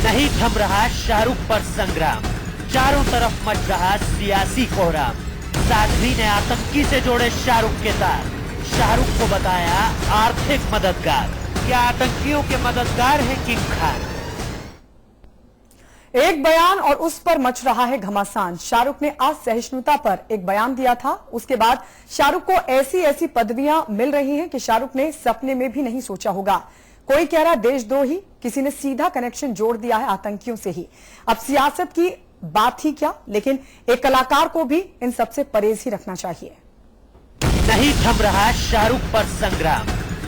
नहीं थम रहा शाहरुख पर संग्राम, चारों तरफ मच रहा सियासी कोहराम। साध्वी ने आतंकी से जोड़े शाहरुख के तार, शाहरुख को बताया आर्थिक मददगार। क्या आतंकियों के मददगार है किंग खान? एक बयान और उस पर मच रहा है घमासान। शाहरुख ने असहिष्णुता पर एक बयान दिया था, उसके बाद शाहरुख को ऐसी ऐसी पदवियां मिल रही हैं कि शाहरुख ने सपने में भी नहीं सोचा होगा। कोई कह रहा देशद्रोही, किसी ने सीधा कनेक्शन जोड़ दिया है आतंकियों से ही। अब सियासत की बात ही क्या, लेकिन एक कलाकार को भी इन सबसे परहेज ही रखना चाहिए। नहीं थम रहा शाहरुख पर संग्राम,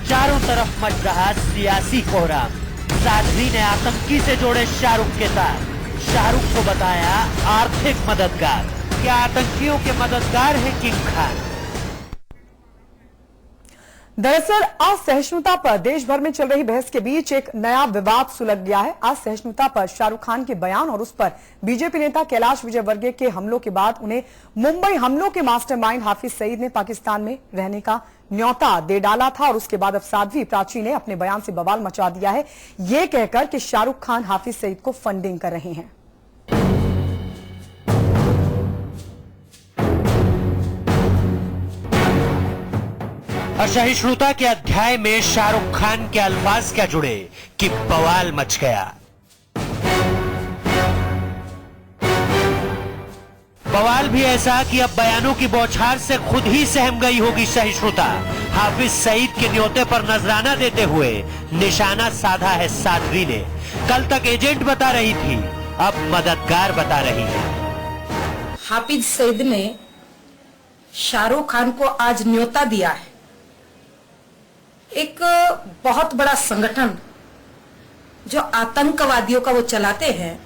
चारों तरफ मच रहा सियासी कोहराम। साध्वी ने आतंकी से जोड़े शाहरुख के तार, शाहरुख को बताया आर्थिक मददगार। क्या आतंकियों के मददगार है किंग खान? दरअसल असहिष्णुता पर देश भर में चल रही बहस के बीच एक नया विवाद सुलग गया है। असहिष्णुता पर शाहरुख खान के बयान और उस पर बीजेपी नेता कैलाश विजयवर्गीय के हमलों के बाद उन्हें मुंबई हमलों के मास्टरमाइंड हाफिज सईद ने पाकिस्तान में रहने का न्योता दे डाला था और उसके बाद अब साध्वी प्राची ने अपने बयान से बवाल मचा दिया है, ये कहकर कि शाहरुख खान हाफिज सईद को फंडिंग कर रहे हैं। असहिष्णुता के अध्याय में शाहरुख खान के अल्फाज क्या जुड़े कि बवाल मच गया। बवाल भी ऐसा कि अब बयानों की बौछार से खुद ही सहम गई होगी सहिष्णुता। हाफिज सईद के न्योते पर नजराना देते हुए निशाना साधा है साध्वी ने। कल तक एजेंट बता रही थी, अब मददगार बता रही है। हाफिज सईद ने शाहरुख खान को आज न्योता दिया है। एक बहुत बड़ा संगठन जो आतंकवादियों का वो चलाते हैं,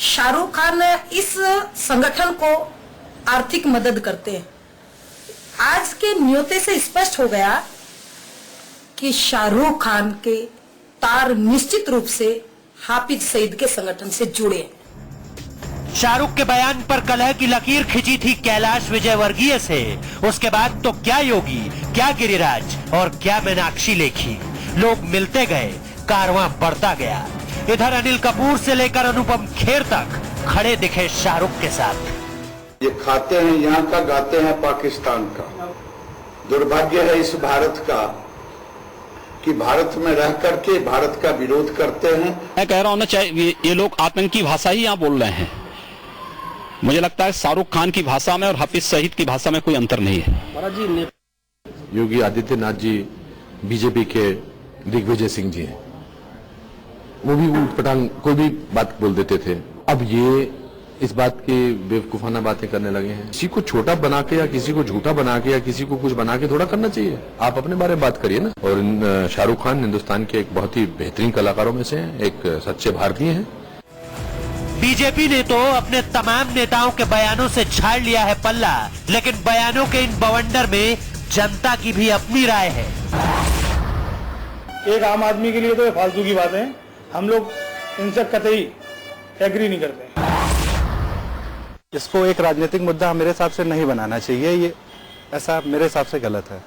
शाहरुख खान इस संगठन को आर्थिक मदद करते हैं। आज के न्योते से स्पष्ट हो गया कि शाहरुख खान के तार निश्चित रूप से हाफिज सईद के संगठन से जुड़े हैं। शाहरुख के बयान पर कलह की लकीर खींची थी कैलाश विजयवर्गीय से, उसके बाद तो क्या योगी, क्या गिरिराज और क्या मीनाक्षी लेखी। लोग मिलते गए, कारवां बढ़ता गया। इधर अनिल कपूर से लेकर अनुपम खेर तक खड़े दिखे शाहरुख के साथ। ये खाते हैं यहाँ का, गाते हैं पाकिस्तान का। दुर्भाग्य है इस भारत का कि भारत में रह करके भारत का विरोध करते हैं। मैं कह रहा हूँ ना, चाहे ये लोग आतंकी भाषा ही यहाँ बोल रहे हैं। मुझे लगता है शाहरुख खान की भाषा में और हाफिज सईद की भाषा में कोई अंतर नहीं है। योगी आदित्यनाथ जी बीजेपी के दिग्विजय सिंह जी हैं, वो भी ऊटपटांग कोई भी बात बोल देते थे। अब ये इस बात की बेवकूफाना बातें करने लगे हैं। किसी को छोटा बना के या किसी को झूठा बना के या किसी को कुछ बना के थोड़ा करना चाहिए। आप अपने बारे में बात करिए ना। और शाहरुख खान हिंदुस्तान के एक बहुत ही बेहतरीन कलाकारों में से हैं, एक सच्चे भारतीय हैं। बीजेपी ने तो अपने तमाम नेताओं के बयानों से झाड़ लिया है पल्ला, लेकिन बयानों के इन बवंडर में जनता की भी अपनी राय है। एक आम आदमी के लिए तो ये फालतू की बातें हैं, हम लोग इनसे कतई एग्री नहीं करते। इसको एक राजनीतिक मुद्दा मेरे हिसाब से नहीं बनाना चाहिए, ये ऐसा मेरे हिसाब से गलत है।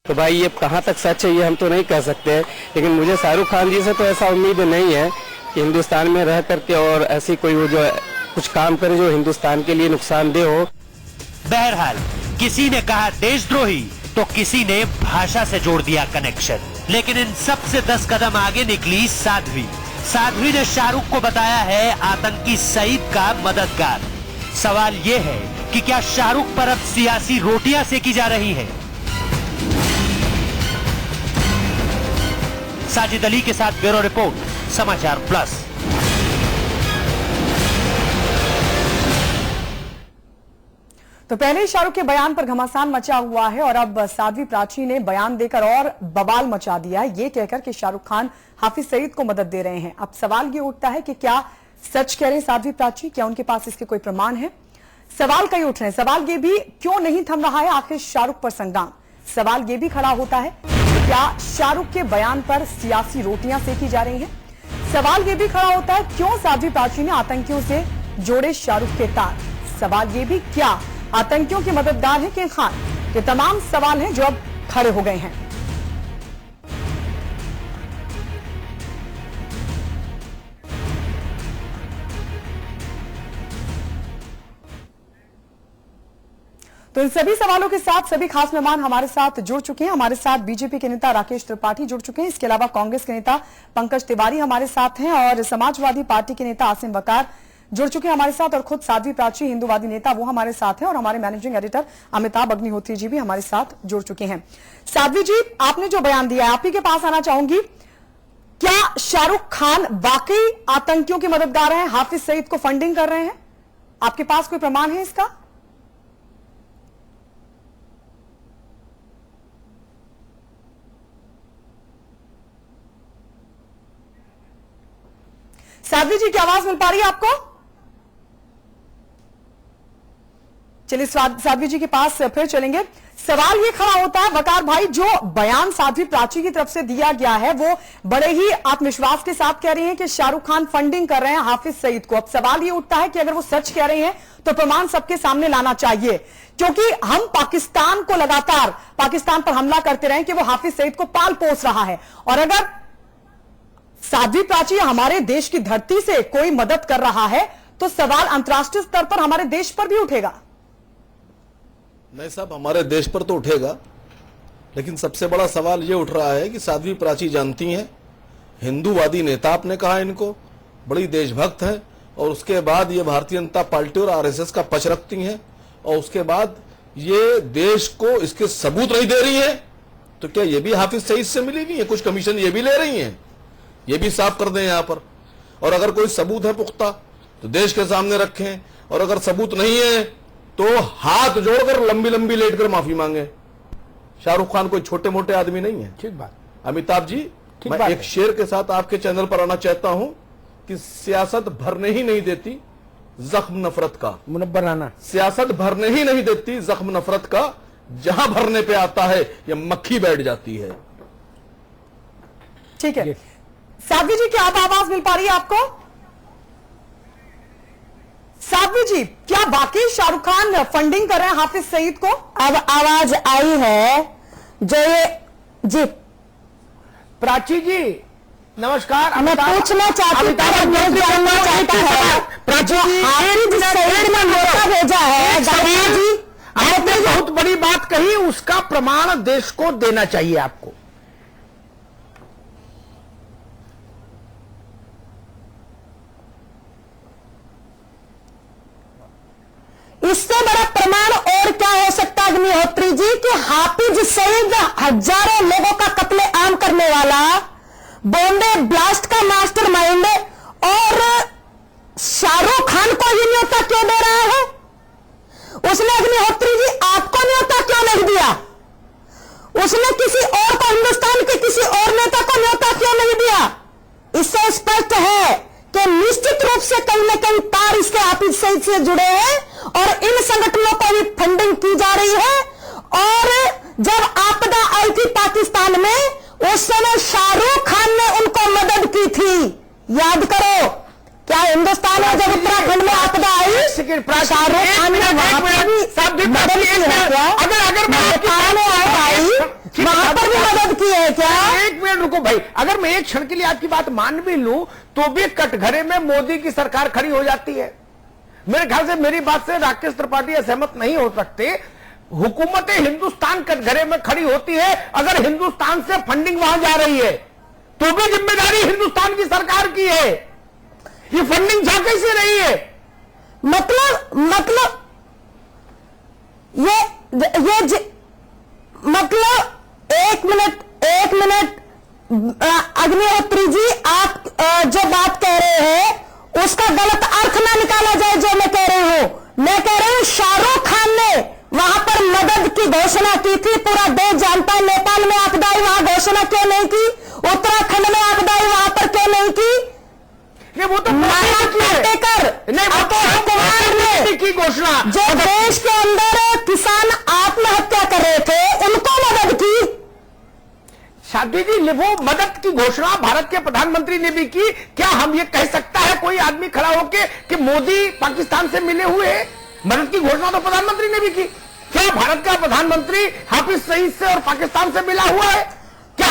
तो भाई ये कहाँ तक सच है ये हम तो नहीं कह सकते, लेकिन मुझे शाहरुख खान जी से तो ऐसा उम्मीद नहीं है कि हिंदुस्तान में रह करके और ऐसी कोई वो जो कुछ काम करे जो हिंदुस्तान के लिए नुकसानदेह हो। बहरहाल किसी ने कहा देशद्रोही तो किसी ने भाषा से जोड़ दिया कनेक्शन, लेकिन इन सब से 10 कदम आगे निकली साध्वी। साध्वी ने शाहरुख को बताया है आतंकी सईद का मददगार। सवाल ये है कि क्या शाहरुख पर अब सियासी रोटियां सेकी जा रही हैं? साजिद अली के साथ ब्यूरो रिपोर्ट, समाचार प्लस। तो पहले ही शाहरुख के बयान पर घमासान मचा हुआ है और अब साध्वी प्राची ने बयान देकर और बवाल मचा दिया है, ये कहकर कि शाहरुख खान हाफिज सईद को मदद दे रहे हैं। अब सवाल ये उठता है कि क्या सच कह रहे हैं साध्वी प्राची, क्या उनके पास इसके कोई प्रमाण है? सवाल कई उठ रहे हैं। सवाल ये भी क्यों नहीं थम रहा है आखिर शाहरुख पर संग्राम। सवाल ये भी खड़ा होता है क्या शाहरुख के बयान पर सियासी रोटियां सेकी जा रही हैं? सवाल ये भी खड़ा होता है क्यों साध्वी प्राची ने आतंकियों से जोड़े शाहरुख के तार। सवाल ये भी क्या आतंकियों के मददगार है किंग खान। ये तमाम सवाल हैं जो अब खड़े हो गए हैं। तो इन सभी सवालों के साथ सभी खास मेहमान हमारे साथ जुड़ चुके हैं। हमारे साथ बीजेपी के नेता राकेश त्रिपाठी जुड़ चुके हैं। इसके अलावा कांग्रेस के नेता पंकज तिवारी हमारे साथ हैं और समाजवादी पार्टी के नेता आसिम वकार जुड़ चुके हैं हमारे साथ और खुद साध्वी प्राची हिंदूवादी नेता वो हमारे साथ हैं और हमारे मैनेजिंग एडिटर अमिताभ अग्निहोत्री जी भी हमारे साथ जुड़ चुके हैं। साध्वी जी, आपने जो बयान दिया है, आप ही के पास आना चाहूंगी। क्या शाहरुख खान वाकई आतंकियों के मददगार हैं, हाफिज सईद को फंडिंग कर रहे हैं? आपके पास कोई प्रमाण है इसका? साध्वी जी की आवाज मिल पा रही है आपको? चलिए साध्वी जी के पास फिर चलेंगे। सवाल ये खड़ा होता है वकार भाई, जो बयान साध्वी प्राची की तरफ से दिया गया है वो बड़े ही आत्मविश्वास के साथ कह रही हैं कि शाहरुख खान फंडिंग कर रहे हैं हाफिज सईद को। अब सवाल ये उठता है कि अगर वो सच कह रही हैं तो प्रमाण सबके सामने लाना चाहिए, क्योंकि हम पाकिस्तान को लगातार पाकिस्तान पर हमला करते रहे कि वो हाफिज सईद को पाल पोस रहा है, और अगर साध्वी प्राची हमारे देश की धरती से कोई मदद कर रहा है तो सवाल अंतर्राष्ट्रीय स्तर पर हमारे देश पर भी उठेगा। नहीं साहब, हमारे देश पर तो उठेगा, लेकिन सबसे बड़ा सवाल यह उठ रहा है कि साध्वी प्राची जानती हैं, हिंदूवादी नेता आपने कहा इनको, बड़ी देशभक्त है, और उसके बाद ये भारतीय जनता पार्टी और आरएसएस का पक्ष रखती हैं, और उसके बाद ये देश को इसके सबूत नहीं दे रही है, तो क्या ये भी हाफिज सईद से मिली हुई है? कुछ कमीशन ये भी ले रही हैं? ये भी साफ कर दें यहां पर। और अगर कोई सबूत है पुख्ता तो देश के सामने रखें, और अगर सबूत नहीं है तो हाथ जोड़कर लंबी लंबी लेटकर माफी मांगे। शाहरुख खान कोई छोटे मोटे आदमी नहीं है। ठीक बात। अमिताभ जी, मैं एक शेर के साथ आपके चैनल पर आना चाहता हूं कि सियासत भरने ही नहीं देती जख्म नफरत का। मुनब्बराना सियासत भरने ही नहीं देती जख्म नफरत का, जहां भरने पे आता है ये मक्खी बैठ जाती है। ठीक है साध्वी जी, क्या आवाज मिल पा रही है आपको? साध्वी जी, क्या वाकई शाहरुख खान फंडिंग कर रहे हैं हाफिज सईद को? अब आवाज आई है जो ये जी प्राची जी नमस्कार। मैं पूछना चाहती हूँ, जानना चाहता है प्राची जी, हाफिज सईद ने न्योता भेजा है जी, आपने बहुत बड़ी बात कही, उसका प्रमाण देश को देना चाहिए आपको। इससे बड़ा प्रमाण और क्या हो सकता है अग्निहोत्री जी कि हाफिज सईद हजारों लोगों का कत्ले आम करने वाला, बॉम्बे ब्लास्ट का मास्टरमाइंड, और शाहरुख खान को ये न्योता क्यों दे रहा है? उसने अग्निहोत्री जी आपको न्योता क्यों नहीं दिया? उसने किसी और को, हिंदुस्तान के किसी और नेता को न्योता क्यों नहीं दिया? इससे स्पष्ट है कि निश्चित रूप से कहीं न कहीं तार इसके हाफिज सईद से जुड़े हैं और इन संगठनों को भी फंडिंग की जा रही है। और जब आपदा आई थी पाकिस्तान में, उस समय शाहरुख खान ने उनको मदद की थी, याद करो। क्या हिंदुस्तान में जब उत्तराखंड में आपदा आई, शाहरुख खान ने वहां पर भी मदद की है क्या? अगर नेपाल में आई वहां पर भी मदद की है क्या? एक मिनट रुको भाई, अगर मैं एक क्षण के लिए आपकी बात मान भी लूं तो भी कटघरे में मोदी की सरकार खड़ी हो जाती है। मेरे ख्याल से मेरी बात से राकेश त्रिपाठी असहमत नहीं हो सकते। हुकूमत हिंदुस्तान कटघरे में खड़ी होती है, अगर हिंदुस्तान से फंडिंग वहां जा रही है तो भी जिम्मेदारी हिंदुस्तान की सरकार की है। ये फंडिंग जा कैसे रही है? मतलब एक मिनट अग्निहोत्री जी, आप जो बात कह रहे हैं उसका गलत अर्थ ना निकाला जाए। जो मैं कह रही हूं, मैं कह रही हूं शाहरुख खान ने वहां पर मदद की घोषणा की थी, पूरा देश जानता है। नेपाल में आपदा आई, वहां घोषणा क्यों नहीं की? उत्तराखंड में आपदा आई, वहां पर क्यों नहीं की? वो तो की घोषणा, जो देश के अंदर किसान आत्महत्या कर रहे थे उनको मदद की। साध्वी जी, वो मदद की घोषणा भारत के प्रधानमंत्री ने भी की। क्या हम ये कह सकता है कोई आदमी खड़ा होकर कि मोदी पाकिस्तान से मिले हुए हैं? मदद की घोषणा तो प्रधानमंत्री ने भी की। क्या भारत का प्रधानमंत्री हाफिज सईद से और पाकिस्तान से मिला हुआ है? क्या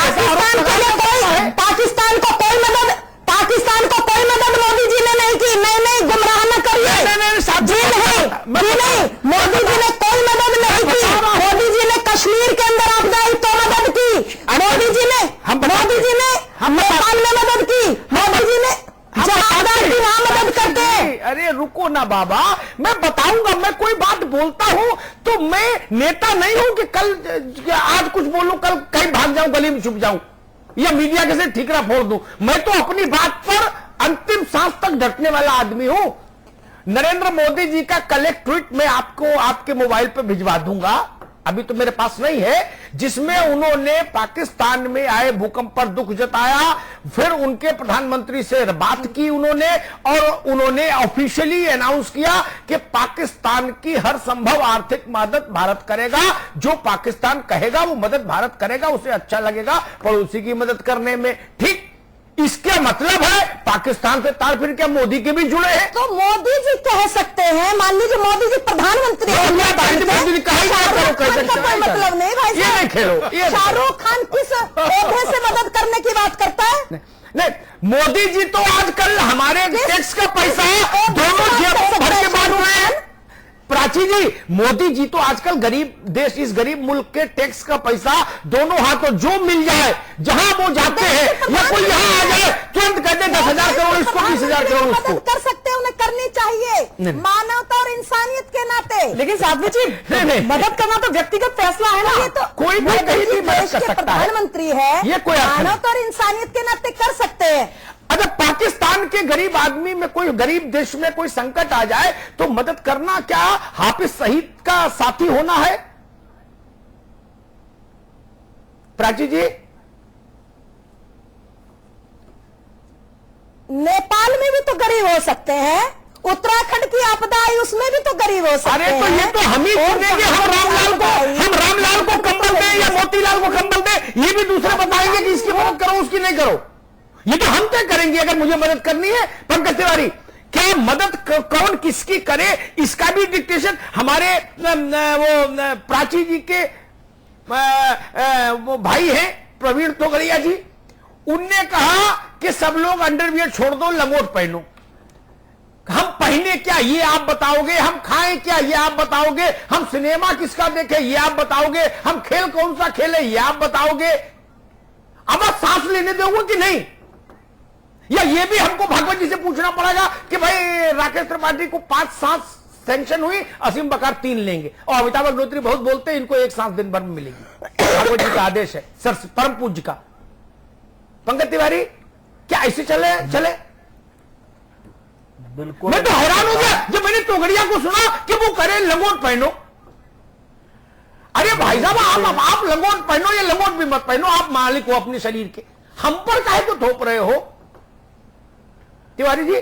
पाकिस्तान को कोई मदद मोदी जी ने नहीं की? नहीं, गुमराह न करिए। मोदी जी ने कोई मदद नहीं रुको ना बाबा, मैं बताऊंगा। मैं कोई बात बोलता हूं तो मैं नेता नहीं हूं कि कल आज कुछ बोलूं, कल कहीं भाग जाऊं, गली में छुप जाऊं या मीडिया के से ठीकरा फोड़ दूं। मैं तो अपनी बात पर अंतिम सांस तक डटने वाला आदमी हूं। नरेंद्र मोदी जी का कल एक ट्वीट मैं आपको आपके मोबाइल पर भिजवा दूंगा, अभी तो मेरे पास नहीं है, जिसमें उन्होंने पाकिस्तान में आए भूकंप पर दुख जताया, फिर उनके प्रधानमंत्री से बात की उन्होंने, और उन्होंने ऑफिशियली अनाउंस किया कि पाकिस्तान की हर संभव आर्थिक मदद भारत करेगा। जो पाकिस्तान कहेगा वो मदद भारत करेगा, उसे अच्छा लगेगा पड़ोसी की मदद करने में। ठीक, इसका मतलब है पाकिस्तान से तार फिर क्या मोदी के भी जुड़े हैं? तो मोदी जी कह सकते हैं, मान लीजिए मोदी जी प्रधानमंत्री हैं, कोई मतलब नहीं भाई साहब। शाहरुख खान किस ओहदे से मदद करने की बात करता है? नहीं, मोदी जी तो आजकल हमारे टैक्स का पैसा दोनों जेबों भर के बांट रहे हैं। प्राची जी, मोदी जी तो आजकल गरीब देश, इस गरीब मुल्क के टैक्स का पैसा दोनों हाथों जो मिल जाए, जहां वो जाते हैं, या कोई यहां आ जाए तुरंत कर दे 10,000 करोड़ इसको, 20,000 करोड़ उसको। मदद कर सकते हैं, उन्हें करनी चाहिए मानवता और इंसानियत के नाते। लेकिन साध्वी जी, मदद करना तो व्यक्तिगत फैसला है ना। ये तो कोई भी कहीं भी मदद कर सकता है, प्रधानमंत्री है, ये कोई मानवता और इंसानियत के नाते कर सकते हैं। अगर पाकिस्तान के गरीब आदमी में, कोई गरीब देश में कोई संकट आ जाए तो मदद करना क्या हाफिज सईद का साथी होना है? प्राची जी, नेपाल में भी तो गरीब हो सकते हैं, उत्तराखंड की आपदा आई उसमें भी तो गरीब हो सकते हैं। अरे तो ये तो हम ही चुनेंगे, हम रामलाल को कंबल दें या मोतीलाल को कंबल दें, ये भी दूसरे बताएंगे कि इसकी मदद करो उसकी नहीं करो। ये तो हम तय करेंगे अगर मुझे मदद करनी है। पंकज तिवारी, क्या मदद कौन किसकी करे इसका भी डिक्टेशन हमारे वो प्राची जी के वो भाई हैं प्रवीण तोगड़िया जी, उनने कहा कि सब लोग अंडरवियर छोड़ दो, लंगोट पहनो। हम पहने क्या ये आप बताओगे, हम खाएं क्या ये आप बताओगे, हम सिनेमा किसका देखें ये आप बताओगे, हम खेल कौन सा खेले ये आप बताओगे। अब आप सांस लेने दोगे कि नहीं, या ये भी हमको भागवत जी से पूछना पड़ेगा कि भाई राकेश त्रिपाठी को 5 सांस सैंक्शन हुई, असीम बकार 3 लेंगे, और अमिताभ अग्निहोत्री बहुत बोलते हैं इनको 1 सांस दिन भर में मिलेगी। भागवत जी का आदेश है, सर परम पूज्य का। पंकज तिवारी, क्या ऐसे चले? बिल्कुल, मैं तो हैरान हो गया जब मैंने तोगड़िया को सुना कि वो करे लंगोट पहनो। अरे भाई साहब, आप लंगोट पहनो या लंगोट भी मत पहनो, आप मालिक हो अपने शरीर के, हम पर काहे को थोप रहे हो? तिवारी जी,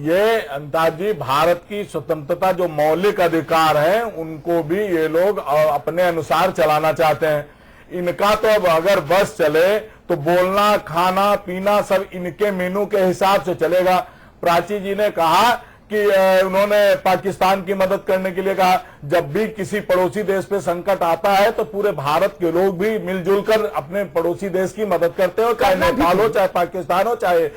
ये अंताज जी, भारत की स्वतंत्रता जो मौलिक अधिकार है उनको भी ये लोग अपने अनुसार चलाना चाहते हैं। इनका तो अब अगर बस चले तो बोलना, खाना, पीना सब इनके मेनू के हिसाब से चलेगा। प्राची जी ने कहा कि उन्होंने पाकिस्तान की मदद करने के लिए कहा, जब भी किसी पड़ोसी देश पे संकट आता है तो पूरे भारत के लोग भी मिलजुल कर अपने पड़ोसी देश की मदद करते हो, चाहे नेपाल हो, चाहे पाकिस्तान हो, चाहे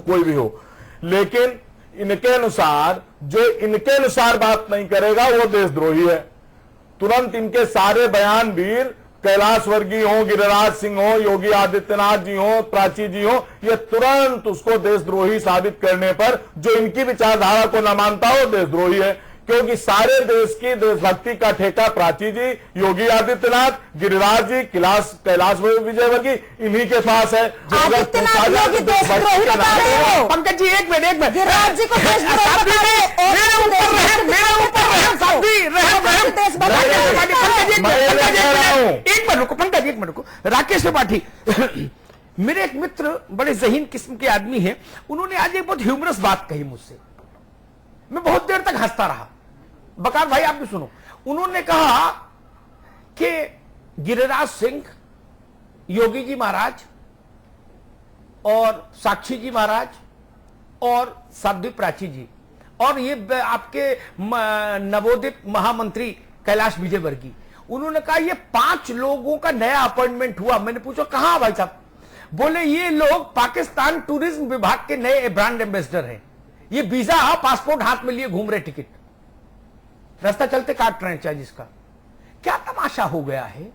कोई भी हो। लेकिन इनके अनुसार, जो इनके अनुसार बात नहीं करेगा वो देशद्रोही है। तुरंत इनके सारे बयान वीर कैलाश वर्गीय हो, गिरिराज सिंह हो, योगी आदित्यनाथ जी हो, प्राची जी हो, ये तुरंत उसको देशद्रोही साबित करने पर जो इनकी विचारधारा को न मानता हो देशद्रोही है, क्योंकि सारे देश की देशभक्ति का ठेका प्राची जी, योगी आदित्यनाथ, गिरिराज जी, कैलाश विजयवर्गीय इन्हीं के पास है। पंकज जी एक मिनट, गिरिराज जी को पंकज एक मिनट को राकेश त्रिपाठी, मेरे एक मित्र बड़े ज़हीन किस्म के आदमी हैं, उन्होंने आज एक बहुत ह्यूमरस बात कही मुझसे, मैं बहुत देर तक हंसता रहा। बकार भाई आप भी सुनो। उन्होंने कहा कि गिरिराज सिंह, योगी जी महाराज और साक्षी जी महाराज और साध्वी प्राची जी और ये आपके नवोदित महामंत्री कैलाश विजयवर्गीय, उन्होंने कहा ये 5 लोगों का नया अपॉइंटमेंट हुआ। मैंने पूछा कहां भाई साहब? बोले ये लोग पाकिस्तान टूरिज्म विभाग के नए ब्रांड एम्बेसडर हैं, ये वीजा पासपोर्ट हाथ में लिए घूम रहे, टिकट रास्ता चलते काट रहे हैं चार्जिस का। क्या तमाशा हो गया है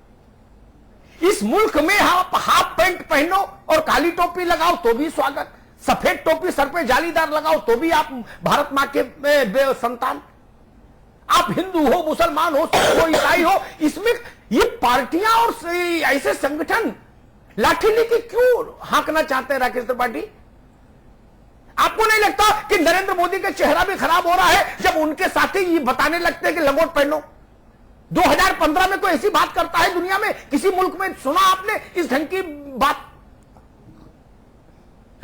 इस मुल्क में? आप हाफ पैंट पहनो और काली टोपी लगाओ तो भी स्वागत, सफेद टोपी सर पे जालीदार लगाओ तो भी आप भारत मां के संतान। आप हिंदू हो, मुसलमान हो, सिख हो, ईसाई हो, इसमें ये पार्टियां और ऐसे संगठन लाठी लेके क्यों हाँकना चाहते हैं राकेश त्रिपाठी? आपको नहीं लगता कि नरेंद्र मोदी का चेहरा भी खराब हो रहा है जब उनके साथी ये बताने लगते हैं कि लंगोट पहनो? 2015 में कोई ऐसी बात करता है दुनिया में? किसी मुल्क में सुना आपने इस ढंग की बात?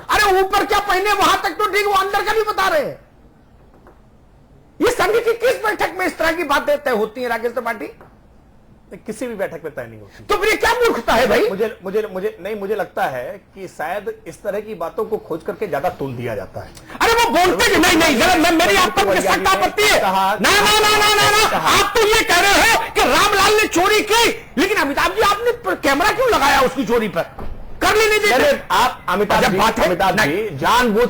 अरे ऊपर क्या पहने वहां तक तो ठीक, वो अंदर का भी बता रहे हैं। ये संघ की किस बैठक में इस तरह की बातें तय होती है राकेश त्रिपाठी? किसी भी बैठक में तय नहीं होती। तो फिर ये क्या मूर्खता है भाई? मुझे लगता है कि शायद इस तरह की बातों को खोज करके ज्यादा तुल दिया जाता है। अरे वो बोलते नहीं, मेरी आप पर सख्त आपत्ति है। ना, आप तो ये कह रहे हो कि रामलाल ने चोरी की, लेकिन अमिताभ जी आपने कैमरा क्यों लगाया उसकी चोरी पर? कर लेने दीजिए। आप अमिताभ जी जानबूझ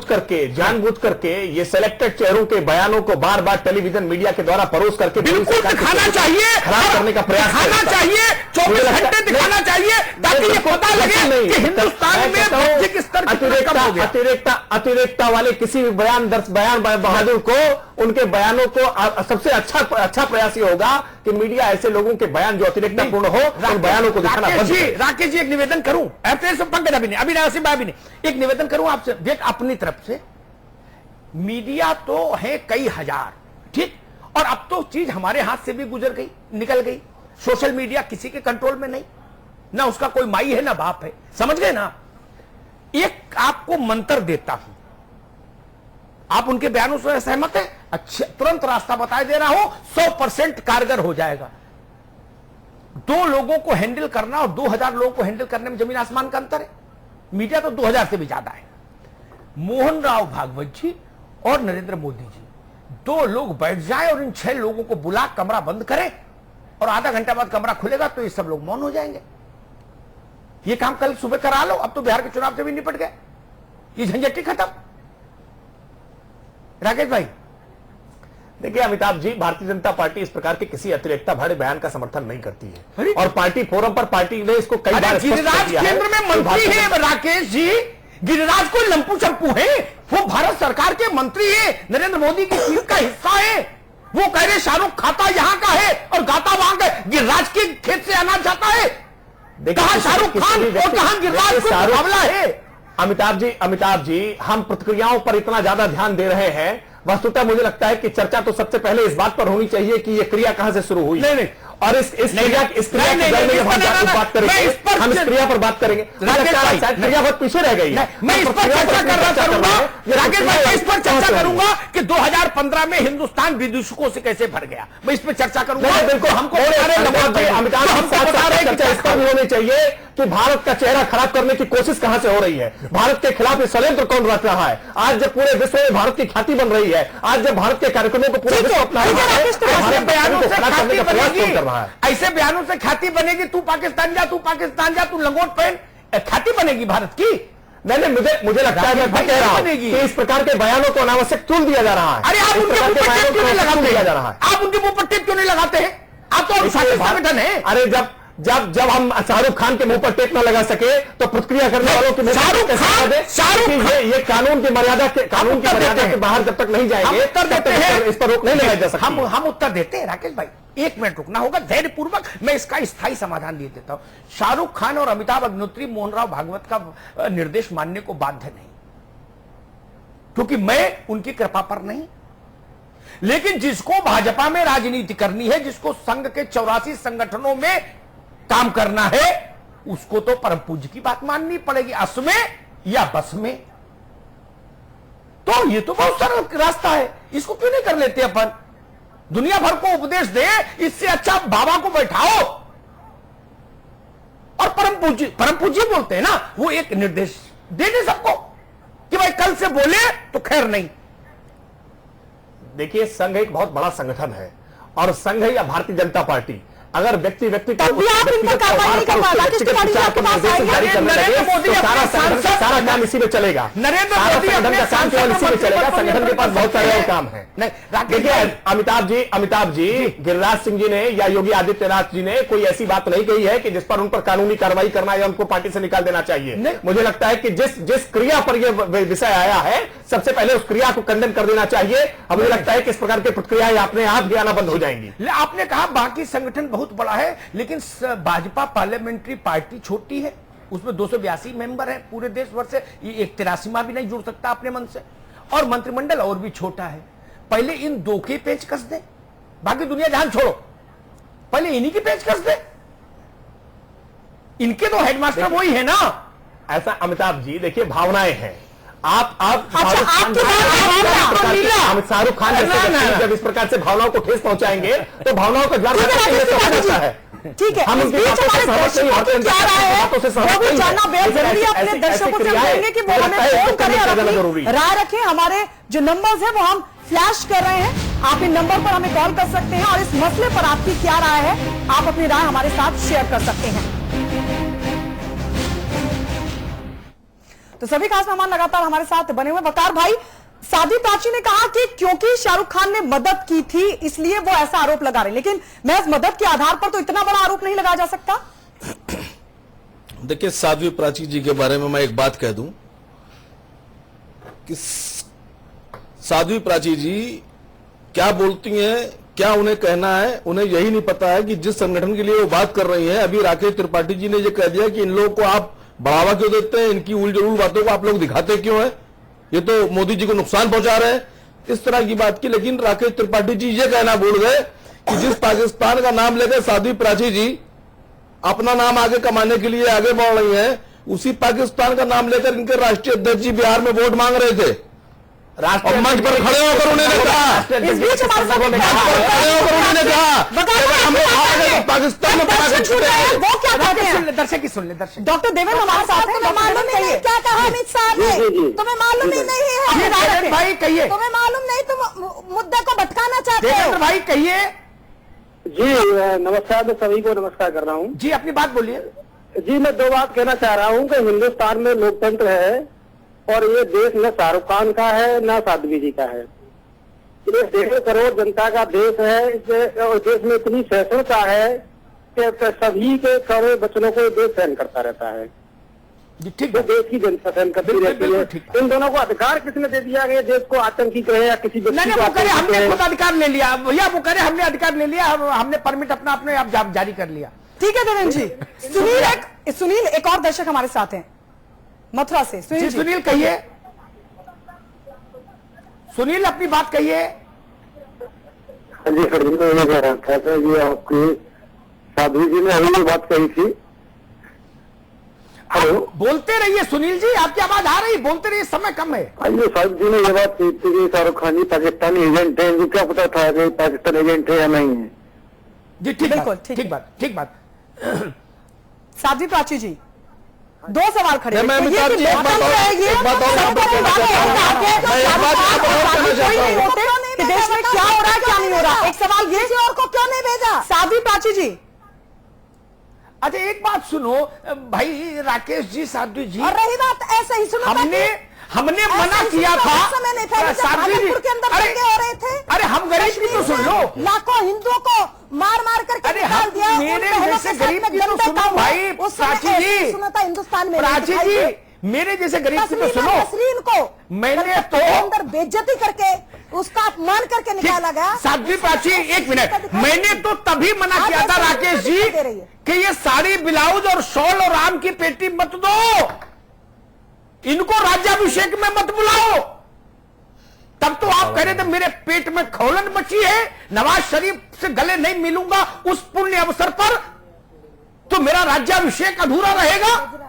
करके ये सिलेक्टेड चेहरों के बयानों को बार बार टेलीविजन मीडिया के द्वारा परोस करके बिल्कुल दिखाना चाहिए, खराब करने का प्रयास दिखाना चाहिए, 24 घंटे दिखाना चाहिए ताकि ये पता लगे कि हिंदुस्तान में बौद्धिक स्तर अतिरेकता वाले किसी भी बयान बहादुर को, उनके बयानों को सबसे अच्छा प्रयास ये होगा कि मीडिया ऐसे लोगों के बयान जो अतिरेकतापूर्ण हो उन बयानों को दिखाना बंद करे। राकेश जी एक निवेदन करूं, पंकज अभी नहीं, एक निवेदन करूं आपसे। देख अपनी तरफ से मीडिया तो है कई हजार, ठीक, और अब तो चीज हमारे हाथ से भी गुजर गई, निकल गई। सोशल मीडिया किसी के कंट्रोल में नहीं, ना उसका कोई माई है ना बाप है, समझ गए ना? एक आपको मंत्र देता हूं, आप उनके बयानों से सहमत है? अच्छा, तुरंत रास्ता बताए दे रहा हूं, 100% कारगर हो जाएगा। 2 लोगों को हैंडल करना और 2000 लोगों को हैंडल करने में जमीन आसमान का अंतर है। मीडिया तो 2000 से भी ज्यादा है। मोहन राव भागवत जी और नरेंद्र मोदी जी 2 लोग बैठ जाए और इन 6 लोगों को बुला कमरा बंद करें और आधा घंटा बाद कमरा खुलेगा तो ये सब लोग मौन हो जाएंगे। ये काम कल सुबह करा लो, अब तो बिहार के चुनाव से भी निपट गए, ये झंझटी खत्म। राकेश भाई देखिए अमिताभ जी, भारतीय जनता पार्टी इस प्रकार के किसी अतिरेकता भरे बयान का समर्थन नहीं करती है और पार्टी फोरम पर पार्टी ने इसको कई बार गिरिराज केंद्र में मंत्री है राकेश जी, गिरिराज कोई लंपू चंपू है? वो भारत सरकार के मंत्री है, नरेंद्र मोदी की टीम का हिस्सा है। वो कह रहे शाहरुख खाता यहां का है और गाता वहां का। गिरिराज के खेत से अनाज जाता है, कहां शाहरुख खान और कहां गिरिराज का मुकाबला है? अमिताभ जी, हम प्रतिक्रियाओं पर इतना ज्यादा ध्यान दे रहे हैं, वस्तुतः मुझे लगता है कि चर्चा तो सबसे पहले इस बात पर होनी चाहिए कि ये क्रिया कहां से शुरू हुई। नहीं, और इस क्रिया की बात करेंगे, हम इस क्रिया पर बात करेंगे। क्रिया बहुत पीछे रह गई। मैं इस पर चर्चा करना चाहूंगा राकेश भाई, मैं इस पर चर्चा करूंगा कि 2015 में हिंदुस्तान विदूषकों से कैसे भर गया, मैं इस पर चर्चा करूंगा। बिल्कुल, हमको अमिताभ इस पर भी होनी चाहिए कि भारत का चेहरा खराब करने की कोशिश कहां से हो रही है, भारत के खिलाफ ये षड्यंत्र कौन रच रहा है। आज जब पूरे विश्व में भारत की ख्याति बन रही है, आज जब भारत के कार्यक्रमों को पूरे विश्व अपना रहा है, ऐसे बयानों से करने का प्रयास कौन कर रहा है? ऐसे बयानों से ख्याति बनेगी। तू पाकिस्तान जा, तू लंगोट पहन, ख्याति बनेगी भारत की? नहीं, मुझे लगता है, मैं कह रहा हूं कि इस प्रकार के बयानों को अनावश्यक तुल दिया जा रहा है। अरे आप उनके मुंह पर टेप क्यों नहीं लगाते हैं? आप उनके मुंह पर टेप क्यों नहीं लगाते हैं? आप तो संगठन है। अरे जब हम शाहरुख खान के मुंह पर टेप न लगा सके तो प्रतिक्रिया करने वालों की ये कानून की मर्यादा के बाहर जब तक नहीं जाएंगे तब तक इस पर रोक नहीं लगाई जा सकती। हम उत्तर देते हैं राकेश भाई, 1 मिनट रुकना होगा, धैर्यपूर्वक मैं इसका स्थायी समाधान दे देता हूं। शाहरुख खान और अमिताभ अग्निहोत्री मोहन राव भागवत का निर्देश मानने को बाध्य नहीं, क्योंकि मैं उनकी कृपा पर नहीं। लेकिन जिसको भाजपा में राजनीति करनी है, जिसको संघ के 84 संगठनों में काम करना है, उसको तो परम पूज्य की बात माननी पड़ेगी, अस में या बस में। तो ये तो बहुत सरल रास्ता है, इसको क्यों नहीं कर लेते अपन? दुनिया भर को उपदेश दे, इससे अच्छा बाबा को बैठाओ और परम पूज्य बोलते हैं ना, वो एक निर्देश दे दे सबको कि भाई कल से बोले तो खैर नहीं। देखिए, संघ एक बहुत बड़ा संगठन है और संघ या भारतीय जनता पार्टी अगर व्यक्ति व्यक्ति तब भी आप इन पर कार्रवाई नहीं कर पा रहे, किस तिवारी जी आपके पास आएंगे? नरेंद्र मोदी सारा काम इसी में चलेगा, नरेंद्र मोदी संगठन का काम केवल इसी में चलेगा। संगठन के पास बहुत सारे और काम है। देखिए अमिताभ जी गिरिराज सिंह जी ने या योगी आदित्यनाथ जी ने कोई ऐसी बात नहीं कही है कि जिस पर उन पर कानूनी कार्रवाई करना या उनको पार्टी से निकाल देना चाहिए। मुझे लगता है कि जिस क्रिया पर यह विषय आया है, सबसे पहले उस क्रिया को खंडन कर देना चाहिए। मुझे लगता है कि इस प्रकार की प्रतिक्रियाएं अपने आप भी आना बंद हो जाएंगी। आपने कहा बाकी संगठन बहुत बड़ा है, लेकिन भाजपा पार्लियामेंट्री पार्टी छोटी है, उसमें 282 मेंबर है पूरे देश भर से, ये 83वां भी नहीं जुड़ सकता अपने मन से, और मंत्रिमंडल और भी छोटा है। पहले इन दो के पेच कस दे, बाकी दुनिया जहां छोड़ो, पहले इन्हीं की पेच कस दे। इनके तो हेडमास्टर वही है ना। ऐसा अमिताभ जी देखिए, भावनाएं हैं। आप शाहरुख खान जैसे जब इस प्रकार से भावनाओं को ठेस पहुंचाएंगे तो भावनाओं का ज्वार जाता है। ठीक है, हम इस बीच हमारे दर्शकों को क्या राय है वो भी जानना बेहद जरूरी है। अपने दर्शकों से कहेंगे कि वो हमें फोन करें और अपनी राय रखें। हमारे जो नंबर्स हैं वो हम फ्लैश कर रहे हैं, आप इन नंबर पर हमें कॉल कर सकते हैं और इस मसले पर आपकी क्या राय है, आप अपनी राय हमारे साथ शेयर कर सकते हैं। तो सभी खास मेहमान लगातार हमारे साथ बने हुए। वकार भाई, साध्वी प्राची ने कहा कि क्योंकि शाहरुख खान ने मदद की थी इसलिए वो ऐसा आरोप लगा रहे, लेकिन महज मदद के आधार पर तो इतना बड़ा आरोप नहीं लगाया जा सकता। देखिए, साध्वी प्राची जी के बारे में मैं एक बात कह दूं कि साध्वी प्राची जी क्या बोलती हैं, क्या उन्हें कहना है, उन्हें यही नहीं पता है कि जिस संगठन के लिए वो बात कर रही हैं। अभी राकेश त्रिपाठी जी ने ये कह दिया कि इन लोगों को आप बढ़ावा क्यों देते हैं, इनकी उलझुल बातों को आप लोग दिखाते क्यों हैं, ये तो मोदी जी को नुकसान पहुंचा रहे हैं, इस तरह की बात की। लेकिन राकेश त्रिपाठी जी ये कहना भूल गए कि जिस पाकिस्तान का नाम लेकर साध्वी प्राची जी अपना नाम आगे कमाने के लिए आगे बढ़ रही हैं, उसी पाकिस्तान का नाम लेकर इनके राष्ट्रीय अध्यक्ष जी बिहार में वोट मांग रहे थे। और मंच पर खड़े होकर उन्होंने कहा, इस बीच खड़े होकर उन्होंने कहा पाकिस्तान में वो क्या कहते हैं? दर्शक सुन ले, दर्शक। डॉक्टर देवेंद्र हमारे साथ हैं, मालूम नहीं है क्या कहा अमित शाह ने, तुम्हें मालूम ही नहीं है भाई, कहिए। तुम्हें मालूम नहीं, तुम मुद्दे को भटकाना चाहते हो। भाई कहिए। जी नमस्कार, मैं सभी को नमस्कार कर रहा हूँ। जी अपनी बात बोलिए। जी मैं दो बात कहना चाह रहा हूँ कि हिंदुस्तान में लोकतंत्र है और ये देश न शाहरुख खान का है न साध्वी जी का है। ये 1.5 करोड़ जनता का देश है और देश में इतनी सहिष्णुता है कि सभी के करोड़ बच्चों को देश सहन करता रहता है। ठीक है, देश की जनता सहन करती रहती है। इन दोनों को अधिकार किसने दे दिया कि देश को आतंकी कहे या किसी हमने खुद अधिकार ले लिया भैया, वो करे हमने अधिकार ले लिया, हमने परमिट अपना अपने आप जारी कर लिया। ठीक है देवेंद्र जी। सुनील एक और दर्शक हमारे साथ हैं मथुरा से। सुनील कहिए, सुनील अपनी बात कहिए। हाँ जी सर, मैं कह रहा था सर, ये आपकी साध्वी जी ने अभी बात कही थी। हेलो, बोलते रहिए सुनील जी, आपकी आवाज आ रही, बोलते रहिए, समय कम है। ये साध्वी जी ने ये बात कही थी कि शाहरुख खान जी पाकिस्तानी एजेंट है, इनको क्या पता था कि पाकिस्तान एजेंट है या नहीं है। जी ठीक बात। साध्वी प्राची जी, 2 सवाल खड़े हैं। देश में क्या हो रहा है क्या नहीं हो रहा, एक सवाल ये और को क्यों नहीं भेजा? साध्वी प्राची जी। अच्छा एक बात सुनो भाई, राकेश जी, साध्वी जी, और रही बात ऐसे ही सुनो, हमने मना किया था साध्वी जी के अंदर दंगे हो रहे थे। अरे हम गरीब की तो सुन लो, लाखों हिंदुओं को मार करके निकाल दिया। मेरे जैसे गरीब की तो सुनो भाई, प्राची जी, सुना था हिंदुस्तान में। प्राची जी, मेरे जैसे गरीब की तो सुनो। नसरीन को मैंने तो अंदर बेइज्जती करके उसका अपमान करके निकाला गया। साध्वी प्राची एक मिनट, मैंने तो तभी मना किया था राकेश जी कि ये साड़ी ब्लाउज और शॉल और आम की पेटी मत दो, इनको राज्याभिषेक में मत बुलाओ। तब तो आप कह रहे थे मेरे पेट में खौलन मची है, नवाज शरीफ से गले नहीं मिलूंगा उस पुण्य अवसर पर, तो मेरा राज्याभिषेक अधूरा रहेगा।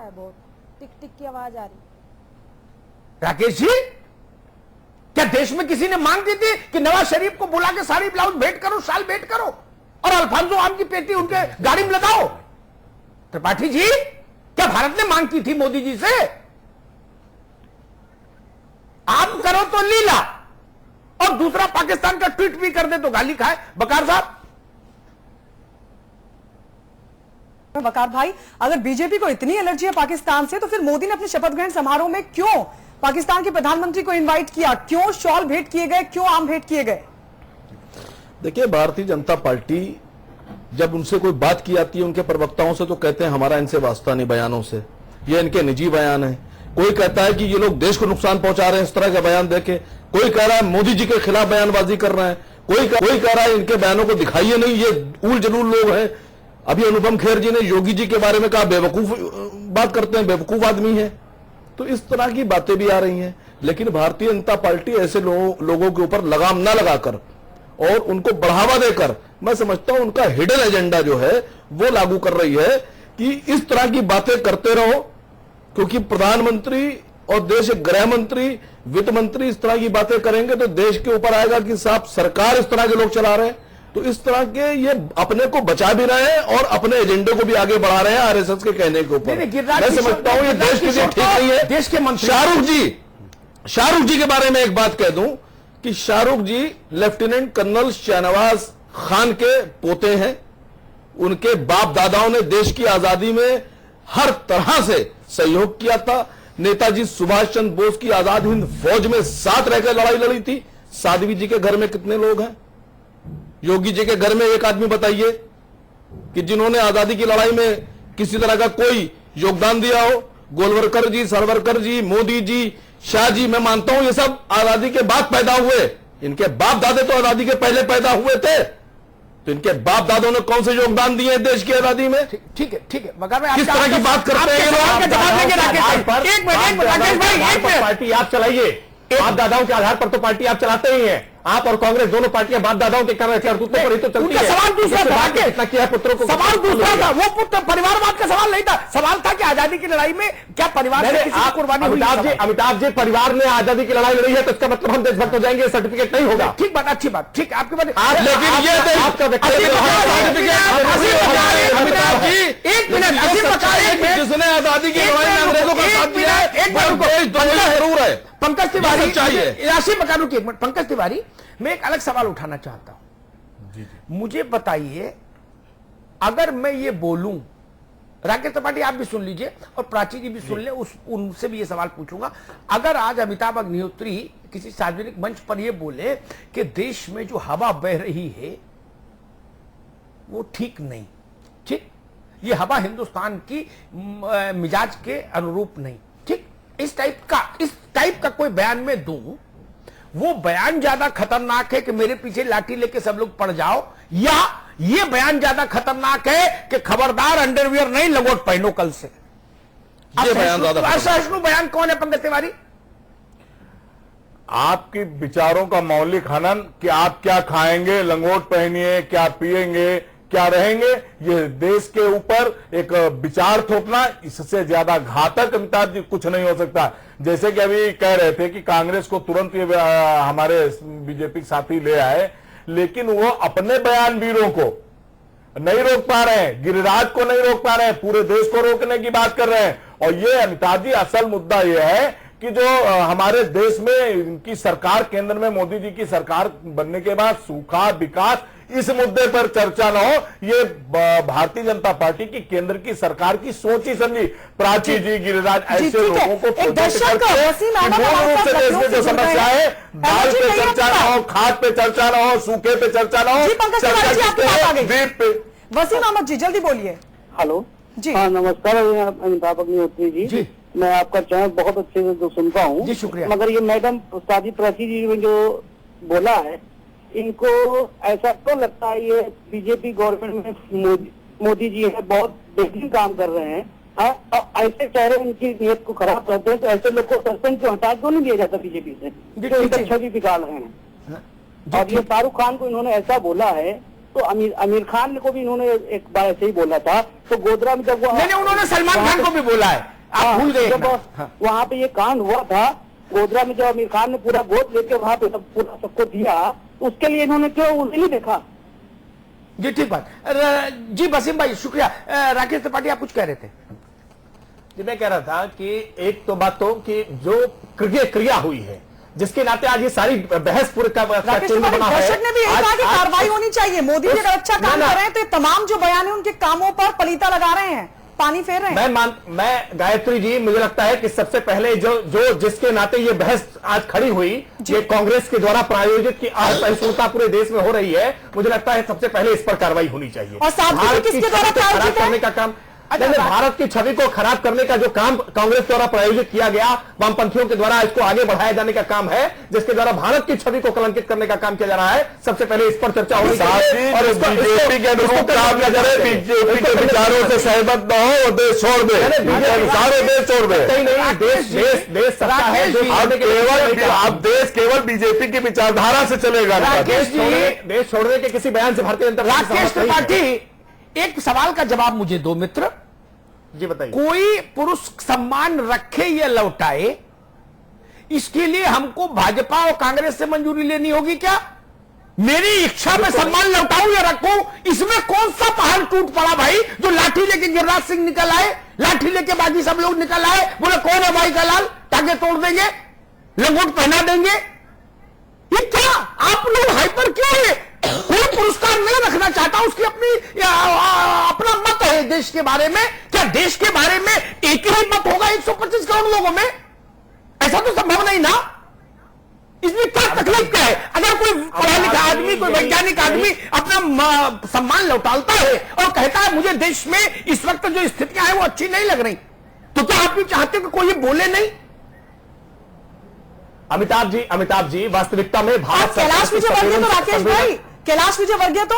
टिक टिक की आवाज आ रही। राकेश जी, क्या देश में किसी ने मांग दी थी कि नवाज शरीफ को बुला के साड़ी ब्लाउज भेंट करो, शाल भेंट करो और अल्फांसो आम की पेटी उनके गाड़ी में लगाओ? त्रिपाठी जी, क्या भारत ने मांग की थी मोदी जी से? आप करो तो लीला और दूसरा पाकिस्तान का ट्वीट भी कर दे तो गाली खाए। बकार साहब, वकार भाई, अगर बीजेपी को इतनी एलर्जी है पाकिस्तान से, तो फिर मोदी ने अपने शपथ ग्रहण समारोह में क्यों पाकिस्तान के प्रधानमंत्री को इनवाइट किया? क्यों शॉल भेंट किए गए? क्यों आम भेंट किए गए? देखिए, भारतीय जनता पार्टी जब उनसे कोई बात की जाती है उनके प्रवक्ताओं से, तो कहते हैं हमारा इनसे वास्ता नहीं बयानों से, ये इनके निजी बयान है। कोई कहता है कि ये लोग देश को नुकसान पहुंचा रहे हैं इस तरह का बयान देके, कोई कह रहा है मोदी जी के खिलाफ बयानबाजी कर रहे हैं, कोई कह रहा है इनके बयानों को दिखाइए नहीं, ये उल जलूल लोग हैं। अभी अनुपम खेर जी ने योगी जी के बारे में कहा बेवकूफ बात करते हैं, बेवकूफ आदमी है। तो इस तरह की बातें भी आ रही हैं। लेकिन भारतीय जनता पार्टी ऐसे लोगों के ऊपर लगाम न लगाकर और उनको बढ़ावा देकर, मैं समझता हूं उनका हिडन एजेंडा जो है वो लागू कर रही है कि इस तरह की बातें करते रहो, क्योंकि प्रधानमंत्री और देश गृह मंत्री, वित्त मंत्री इस तरह की बातें करेंगे तो देश के ऊपर आएगा कि साहब सरकार इस तरह के लोग चला रहे हैं। तो इस तरह के ये अपने को बचा भी रहे हैं और अपने एजेंडे को भी आगे बढ़ा रहे हैं आरएसएस के कहने के ऊपर। मैं समझता हूं ये देश के लिए ठीक नहीं है। देश के मंत्री शाहरुख जी के बारे में एक बात कह दूं कि शाहरुख जी लेफ्टिनेंट कर्नल शाहनवाज खान के पोते हैं। उनके बाप दादाओं ने देश की आजादी में हर तरह से सहयोग किया था। नेताजी सुभाष चंद्र बोस की आजाद हिंद फौज में साथ रहकर लड़ाई लड़ी थी। साध्वी जी के घर में कितने लोग हैं? योगी जी के घर में एक आदमी बताइए कि जिन्होंने आजादी की लड़ाई में किसी तरह का कोई योगदान दिया हो। गोलवरकर जी, सरवरकर जी, मोदी जी, शाह जी, मैं मानता हूं ये सब आजादी के बाद पैदा हुए। इनके बाप दादे तो आजादी के पहले पैदा हुए थे, तो इनके बाप दादों ने कौन से योगदान दिए देश की आजादी में? ठीक है मगर मैं किस तरह की बात करते हैं पार्टी आप चलाइए, बाप दादाओं के आधार पर तो पार्टी आप चलाते ही हैं। आप और कांग्रेस दोनों पार्टियां बाप दादाओं के कर्तव्यों पर ही तो चलती है। सवाल दूसरा था किया पुत्रों को, सवाल दूसरा था, वो पुत्र परिवारवाद का सवाल नहीं था। सवाल था कि आजादी की लड़ाई में क्या परिवार से किसी की कुर्बानी हुई? अमिताभ जी, परिवार ने आजादी की लड़ाई लड़ी है तो इसका मतलब हम देशभक्त हो जाएंगे, सर्टिफिकेट नहीं होगा। ठीक बात, अच्छी बात, ठीक आपकी बात। लेकिन ये जिसने आजादी की लड़ाई में अंग्रेजों का साथ दिया है जरूर है। पंकज तिवारी चाहिए, राशि पकारू की एक मिनट। पंकज तिवारी, मैं एक अलग सवाल उठाना चाहता हूं। मुझे बताइए, अगर मैं ये बोलूं, राकेश त्रिपाठी आप भी सुन लीजिए और प्राची जी भी सुन ले, उनसे भी ये सवाल पूछूंगा। अगर आज अमिताभ अग्निहोत्री किसी सार्वजनिक मंच पर ये बोले कि देश में जो हवा बह रही है वो ठीक नहीं, ठीक, ये हवा हिंदुस्तान की मिजाज के अनुरूप नहीं, ठीक, इस टाइप का कोई बयान में दूं, वो बयान ज्यादा खतरनाक है कि मेरे पीछे लाठी लेके सब लोग पड़ जाओ, या ये बयान ज्यादा खतरनाक है कि खबरदार अंडरवियर नहीं लंगोट पहनो कल से? ये बयान ज्यादा असहिष्णु बयान कौन है पंकज तिवारी? आपकी विचारों का मौलिक हनन कि आप क्या खाएंगे, लंगोट पहनिए, क्या पिएंगे, क्या रहेंगे, ये देश के ऊपर एक विचार थोपना, इससे ज्यादा घातक अमिताभ जी कुछ नहीं हो सकता। जैसे कि अभी कह रहे थे कि कांग्रेस को तुरंत ये हमारे बीजेपी साथी ले आए, लेकिन वो अपने बयानवीरों को नहीं रोक पा रहे हैं, गिरिराज को नहीं रोक पा रहे हैं, पूरे देश को रोकने की बात कर रहे हैं। और ये अमिताभ जी, असल मुद्दा ये है कि जो हमारे देश में इनकी सरकार, केंद्र में मोदी जी की सरकार बनने के बाद सूखा, विकास, इस मुद्दे पर चर्चा न हो, ये भारतीय जनता पार्टी की केंद्र की सरकार की सोची समझी। प्राची जी, गिरिराज, ऐसे लोगों को मूल रूप से देश में जो समस्या है, दाल पे चर्चा न हो, खाद पे चर्चा न हो, सूखे पे चर्चा न हो, द्वीप पे। वसीम अहमद जी, जल्दी बोलिए। हेलो जी, हाँ नमस्कार अमिताभ अग्निहोत्री जी। मैं आपका चैनल बहुत अच्छे से सुनता हूँ जी, शुक्रिया। मगर ये मैडम सादी प्राची जी ने जो बोला है, इनको ऐसा तो लगता है ये बीजेपी गवर्नमेंट में मोदी जी है, बहुत बेहतरीन काम कर रहे हैं। और ऐसे चेहरे उनकी नीयत को खराब करते हैं, तो ऐसे लोग को सस्पेंड क्यों हटा क्यों नहीं दिया जाता बीजेपी से, जो इनका छवि बिगाड़ रहे हैं। और ये शाहरुख खान को इन्होंने ऐसा बोला है, तो आमिर खान को भी इन्होंने एक बार ऐसे ही बोला था। तो गोधरा में जब उन्होंने सलमान खान को भी बोला है, आप भूल गए। वहाँ पे ये कांड हुआ था गोधरा में, जब आमिर खान ने पूरा गोद लेके वहाँ पे पूरा सबको दिया, उसके लिए इन्होंने क्यों उन्हें नहीं देखा? जी ठीक बात। जी वसीम भाई शुक्रिया। राकेश त्रिपाठी आप कुछ कह रहे थे? जी मैं कह रहा था कि एक तो बात तो कि जो क्रिया हुई है जिसके नाते आज ये सारी बहस पूरे का राकेश त्रिपाठी, दर्शक ने भी यही कहा कि कार्रवाई होनी चाहिए। मोदी जी अगर अच्छा काम कर रहे हैं तो ये तमाम जो बयान है उनके कामों पर पलीता लगा रहे हैं, पानी फेर रहे हैं। मैं गायत्री जी, मुझे लगता है कि सबसे पहले जो जिसके नाते ये बहस आज खड़ी हुई, ये कांग्रेस के द्वारा प्रायोजित की असहिष्णुता पूरे देश में हो रही है, मुझे लगता है सबसे पहले इस पर कार्रवाई होनी चाहिए। और भारत किसके द्वारा प्रायोजित करने का काम, भारत की छवि को खराब करने का जो काम कांग्रेस द्वारा प्रायोजित किया गया, वामपंथियों के द्वारा इसको आगे बढ़ाया जाने का काम है, जिसके द्वारा भारत की छवि को कलंकित करने का काम किया जा रहा है, सबसे पहले इस पर चर्चा होनी चाहिए। और बीजेपी के अनुरूप काम न करे, बीजेपी के विचारों से सहमत न हो और देश छोड़ दे, सारे देश छोड़ दे। नहीं, देश सकता है, अब देश केवल बीजेपी की विचारधारा से चलेगा। राकेश जी, देश छोड़ने के किसी बयान से भारतीय जनता पार्टी राकेश त्रिपाठी, एक सवाल का जवाब मुझे दो मित्र जी, बताइए। कोई पुरुष सम्मान रखे या लौटाए, इसके लिए हमको भाजपा और कांग्रेस से मंजूरी लेनी होगी क्या? मेरी इच्छा में सम्मान लौटाऊं या रखूं, इसमें कौन सा पहाड़ टूट पड़ा भाई? जो लाठी लेके गिरिराज सिंह निकल आए, लाठी लेके बाकी सब लोग निकल आए, बोले कौन है भाई का लाल, टांगे तोड़ देंगे, लंगोट पहना देंगे। ये क्या आप लोग हाइपर क्यों है? कोई पुरस्कार नहीं रखना चाहता, उसकी अपना मत है देश के बारे में। क्या देश के बारे में एक ही मत होगा 125 करोड़ लोगों में? ऐसा तो संभव नहीं ना। इसमें क्या तकलीफ क्या है? अगर कोई पढ़ा लिखा आदमी, कोई वैज्ञानिक आदमी अपना सम्मान लौटाता है और कहता है मुझे देश में इस वक्त जो स्थितियां हैं वो अच्छी नहीं लग रही, तो क्या आप भी चाहते हो कि कोई बोले नहीं? अमिताभ जी, वास्तविकता में भारत कैलाश विजयवर्गीय तो राकेश भाई, कैलाश विजयवर्गीय तो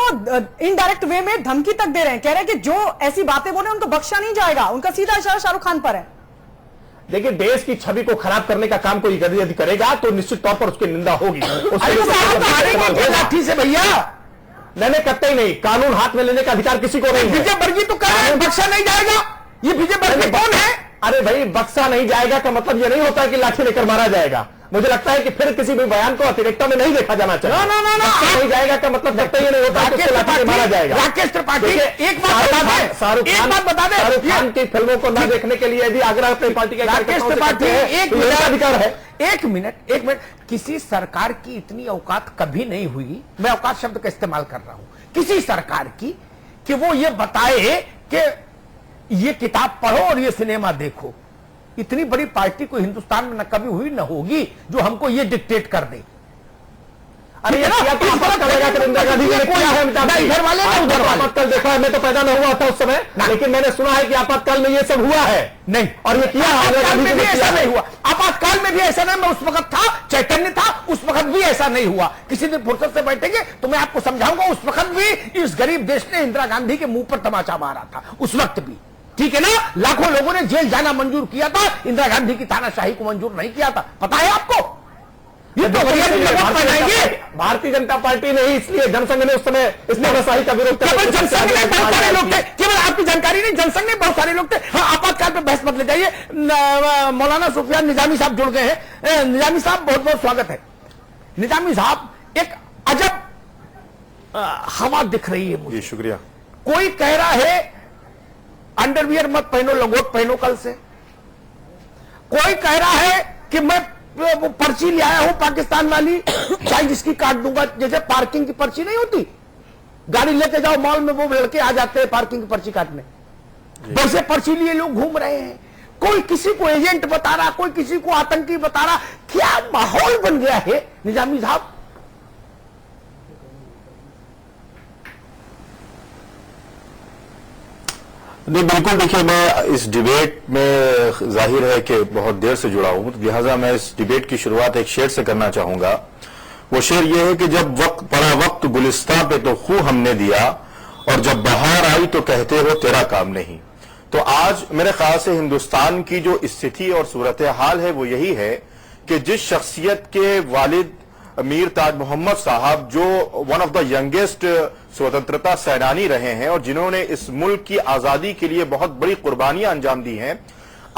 इनडायरेक्ट वे में धमकी तक दे रहे हैं, कह रहे हैं कि जो ऐसी बातें बोले उनको बख्शा नहीं जाएगा। उनका सीधा इशारा शाहरुख खान पर है। देखिए, देश की छवि को खराब करने का काम कोई यदि करेगा तो निश्चित तौर पर उसकी निंदा होगी। लाठी से भैया मैंने कतई नहीं, कानून हाथ में लेने का अधिकार किसी को नहीं है। विजयवर्गीय तो कह रहे हैं बख्शा नहीं जाएगा। ये विजयवर्गीय कौन है? अरे भाई, बख्शा नहीं जाएगा का मतलब ये नहीं होता कि लाठी लेकर मारा जाएगा। मुझे लगता है कि फिर किसी भी बयान को अतिरेकता में नहीं देखा जाना चाहिए। नहीं जाएगा का मतलब लगता ये नहीं होता कि लाठी मारा जाएगा। राकेश त्रिपाठी, एक बात बता दे, शाहरुख खान की फिल्मों को न देखने के लिए यदि आग्रह अपनी पार्टी के राकेश त्रिपाठी, एक अधिकार है। एक मिनट, किसी सरकार की इतनी औकात कभी नहीं हुई, मैं औकात शब्द का इस्तेमाल कर रहा हूं, किसी सरकार की, कि वो ये बताए कि ये किताब पढ़ो और ये सिनेमा देखो। इतनी बड़ी पार्टी को हिंदुस्तान में न कभी हुई न होगी जो हमको ये डिक्टेट कर दे। अरे यार, इंदिरा गांधी ने किया है, इधर वाले ना उधर वाले। आपातकाल देखा है, मैं तो पैदा नहीं हुआ था उस समय, लेकिन मैंने सुना है कि आपातकाल में ये सब हुआ है। नहीं, और ये किया आपातकाल में भी ऐसा नहीं हुआ। आपातकाल में भी ऐसा नहीं, मैं उस वक्त था, चैतन्य था, उस वक्त भी ऐसा नहीं हुआ। किसी दिन फुर्सत से बैठेंगे तो मैं आपको समझाऊंगा। उस वक्त भी इस गरीब देश ने इंदिरा गांधी के मुंह पर तमाचा मारा था, उस वक्त भी, ठीक है ना। लाखों लोगों ने जेल जाना मंजूर किया था, इंदिरा गांधी की तानाशाही को मंजूर नहीं किया था, पता है आपको? ये तो भारतीय जनता पार्टी नहीं, इसलिए जनसंघ ने उस समय इस तानाशाही का विरोध किया। केवल जनसंघ में बहुत सारे लोग थे, केवल आपकी जानकारी नहीं, जनसंघ में बहुत सारे लोग थे। हाँ, आपातकाल पे बहस मत ले जाइए। मौलाना सुफियान निजामी साहब जुड़ गए हैं। निजामी साहब, बहुत बहुत स्वागत है। निजामी साहब, एक अजब हवा दिख रही है मुझे। शुक्रिया। कोई कह रहा है अंडरवियर मत पहनो, लंगोट पहनो कल से। कोई कह रहा है कि मैं पर्ची ले आया हूं पाकिस्तान वाली, चाहे जिसकी काट दूंगा। जैसे पार्किंग की पर्ची नहीं होती, गाड़ी लेके जाओ मॉल में, वो लड़के आ जाते हैं पार्किंग की पर्ची काटने, वैसे पर्ची लिए लोग घूम रहे हैं। कोई किसी को एजेंट बता रहा, कोई किसी को आतंकी बता रहा। क्या माहौल बन गया है निजामी साहब? नहीं, बिल्कुल। देखिए, मैं इस डिबेट में जाहिर है कि बहुत देर से जुड़ा हूं, लिहाजा मैं इस डिबेट की शुरुआत एक शेर से करना चाहूंगा। वो शेर ये है कि जब वक्त पड़ा वक्त गुलिस्तां पे तो खू हमने दिया, और जब बहार आई तो कहते हो तेरा काम नहीं। तो आज मेरे ख्याल से हिंदुस्तान की जो स्थिति और सूरत हाल है वो यही है कि जिस शख्सियत के वालिद मीर ताज मोहम्मद साहब, जो वन ऑफ द यंगेस्ट स्वतंत्रता सेनानी रहे हैं और जिन्होंने इस मुल्क की आजादी के लिए बहुत बड़ी कुर्बानियां अंजाम दी हैं,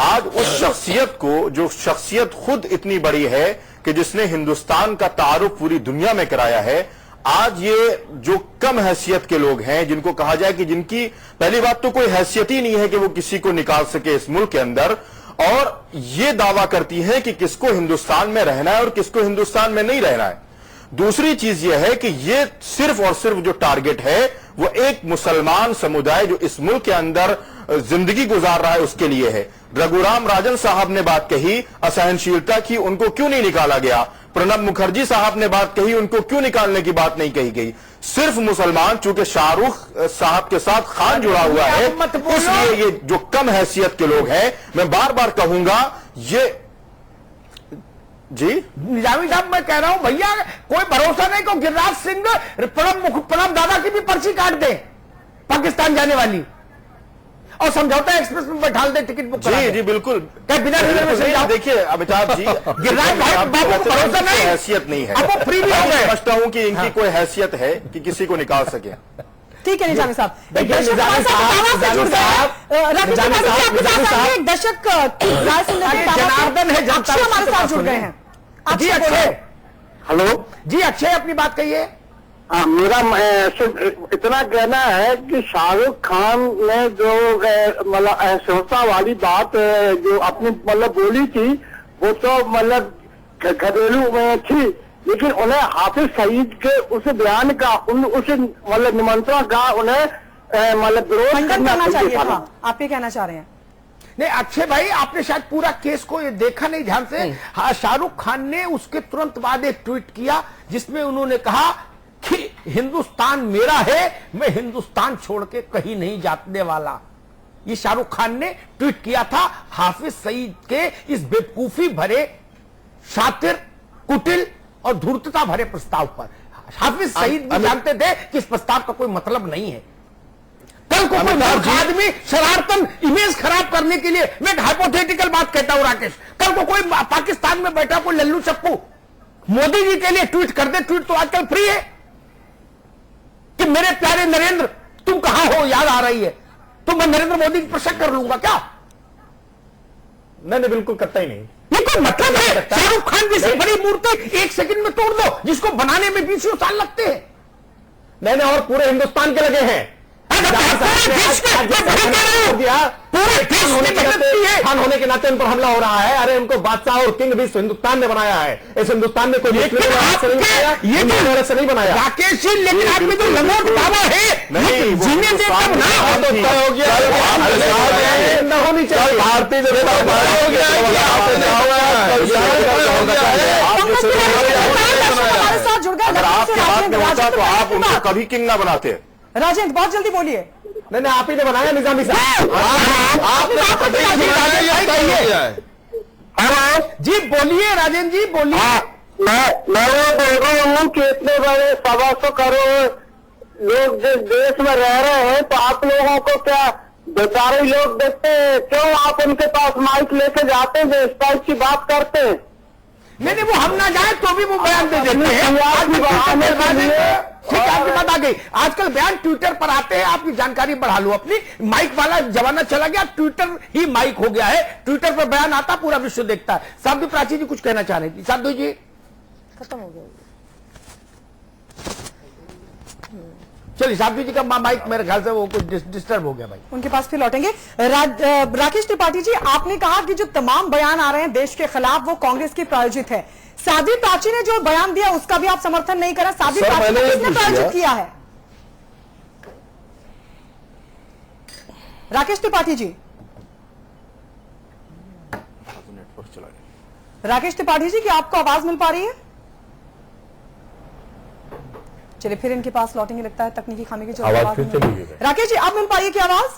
आज उस शख्सियत को, जो शख्सियत खुद इतनी बड़ी है कि जिसने हिंदुस्तान का तारुफ पूरी दुनिया में कराया है, आज ये जो कम हैसियत के लोग हैं, जिनको कहा जाए कि जिनकी पहली बात तो कोई हैसियत ही नहीं है कि वो किसी को निकाल सके इस मुल्क के अंदर, और ये दावा करती है कि किसको हिंदुस्तान में रहना है और किसको हिंदुस्तान में नहीं रहना है। दूसरी चीज यह है कि ये सिर्फ और सिर्फ जो टारगेट है वो एक मुसलमान समुदाय जो इस मुल्क के अंदर जिंदगी गुजार रहा है उसके लिए है। रघुराम राजन साहब ने बात कही असहनशीलता की, उनको क्यों नहीं निकाला गया? प्रणब मुखर्जी साहब ने बात कही, उनको क्यों निकालने की बात नहीं कही गई? सिर्फ मुसलमान, चूंकि शाहरुख साहब के साथ खान जुड़ा हुआ है, इसलिए ये जो कम हैसियत के लोग हैं, मैं बार बार कहूंगा ये जी निजामी साहब मैं कह रहा हूं भैया कोई भरोसा नहीं को गिरिराज सिंह प्रणब दादा की भी पर्ची काट दे पाकिस्तान जाने वाली और समझौता एक्सप्रेस में बैठा दे, टिकट बुक करा दे। जी बिल्कुल, बिना रिजर्वेशन जाओ। देखिए अमिताभ जी, गिरिराज भाई बाबू को भरोसा नहीं, हैसियत नहीं है। अब वो फ्री भी हो गए। समझता हूं कि इनकी कोई हैसियत है कि किसी को निकाल सके। ठीक है निजामी साहब, एक दशक की राय सुनने के जनार्दन है, अक्षय हमारे साथ जुड़ गए हैं। जी अक्षय, हेलो जी अक्षय, अपनी बात कहिए। मेरा इतना कहना है कि शाहरुख खान ने जो मतलब असहजता वाली बात जो अपनी मतलब बोली थी वो तो मतलब घरेलू में थी, लेकिन उन्हें हाफिज सईद के उस बयान का उस मतलब निमंत्रण का उन्हें मतलब विरोध करना चाहिए था। आप ये कहना चाह रहे हैं? नहीं अक्षय भाई, आपने शायद पूरा केस को ये देखा नहीं ध्यान से। हाँ, शाहरुख खान ने उसके तुरंत बाद एक ट्वीट किया जिसमें उन्होंने कहा कि हिंदुस्तान मेरा है, मैं हिंदुस्तान छोड़ के कहीं नहीं जाने वाला। ये शाहरुख खान ने ट्वीट किया था हाफिज सईद के इस बेवकूफी भरे, शातिर, कुटिल और धूर्तता भरे प्रस्ताव पर। हाफिज सईद भी जानते थे कि इस प्रस्ताव का कोई मतलब नहीं है। कल को कोई आदमी शरारतन इमेज खराब करने के लिए, मैं एक हाइपोथेटिकल बात कहता हूं राकेश, कल को कोई पाकिस्तान में बैठा कोई लल्लू चप्पू मोदी जी के लिए ट्वीट कर दे, ट्वीट तो आजकल फ्री है, कि मेरे प्यारे नरेंद्र तुम कहां हो, याद आ रही है, तो मैं नरेंद्र मोदी पर शक कर लूंगा क्या? नहीं बिल्कुल करता ही नहीं। ये कोई मतलब है? शाहरुख खान जैसी बड़ी मूर्ति एक सेकंड में तोड़ दो जिसको बनाने में 20 साल लगते हैं। नहीं और पूरे हिंदुस्तान के लगे हैं। खान होने के नाते उन पर हमला हो रहा है। अरे उनको बादशाह और किंग भी हिंदुस्तान ने बनाया है, इस हिंदुस्तान में कोई ये नहीं बनाया। राकेश जी, लेकिन आप में तो लंगोट दावा है, नहीं जीने देता हो गया न होनी चाहिए। भारतीय जनता अगर आपके हाथ में होता तो आप उनको कभी किंग ना बनाते। राजेंद्र बहुत जल्दी बोलिए। नहीं आप ही ने बनाया निजामी साहब, जी बोलिए राजेंद्र जी बोलिए। मैं बोल रहा हूँ कि इतने बड़े 125 करोड़ लोग जिस देश में रह रहे हैं, तो आप लोगों को क्या बेचारे लोग देखते हैं? क्यों आप उनके पास माइक लेके जाते हैं जो इस टाइप की बात करते हैं? नहीं वो हम ना जाए तो भी वो बयान दे देते हैं। ठीक है, आपकी बात आ गई। आजकल बयान ट्विटर पर आते हैं, आपकी जानकारी बढ़ा लो अपनी। माइक वाला जमाना चला गया, ट्विटर ही माइक हो गया है। ट्विटर पर बयान आता, पूरा विश्व देखता है। साधु प्राची जी कुछ कहना चाह रही थी। साधु जी खत्म हो गया। चलिए, साधु जी का माइक मेरे ख्याल से वो कुछ डिस्टर्ब हो गया भाई। उनके पास फिर लौटेंगे। राकेश त्रिपाठी जी, आपने कहा कि जो तमाम बयान आ रहे हैं देश के खिलाफ वो कांग्रेस की प्रायोजित है। साध्वी प्राची ने जो बयान दिया उसका भी आप समर्थन नहीं करा। साध्वी प्राची ने किसने प्रायोजित किया है? राकेश त्रिपाठी जी, राकेश त्रिपाठी जी, क्या आपको आवाज मिल पा रही है? चलिए फिर इनके पास लौटेंगे, लगता है तकनीकी खामी की आवाज फिर चली गई। राकेश जी, आप मिल पा रही है क्या आवाज?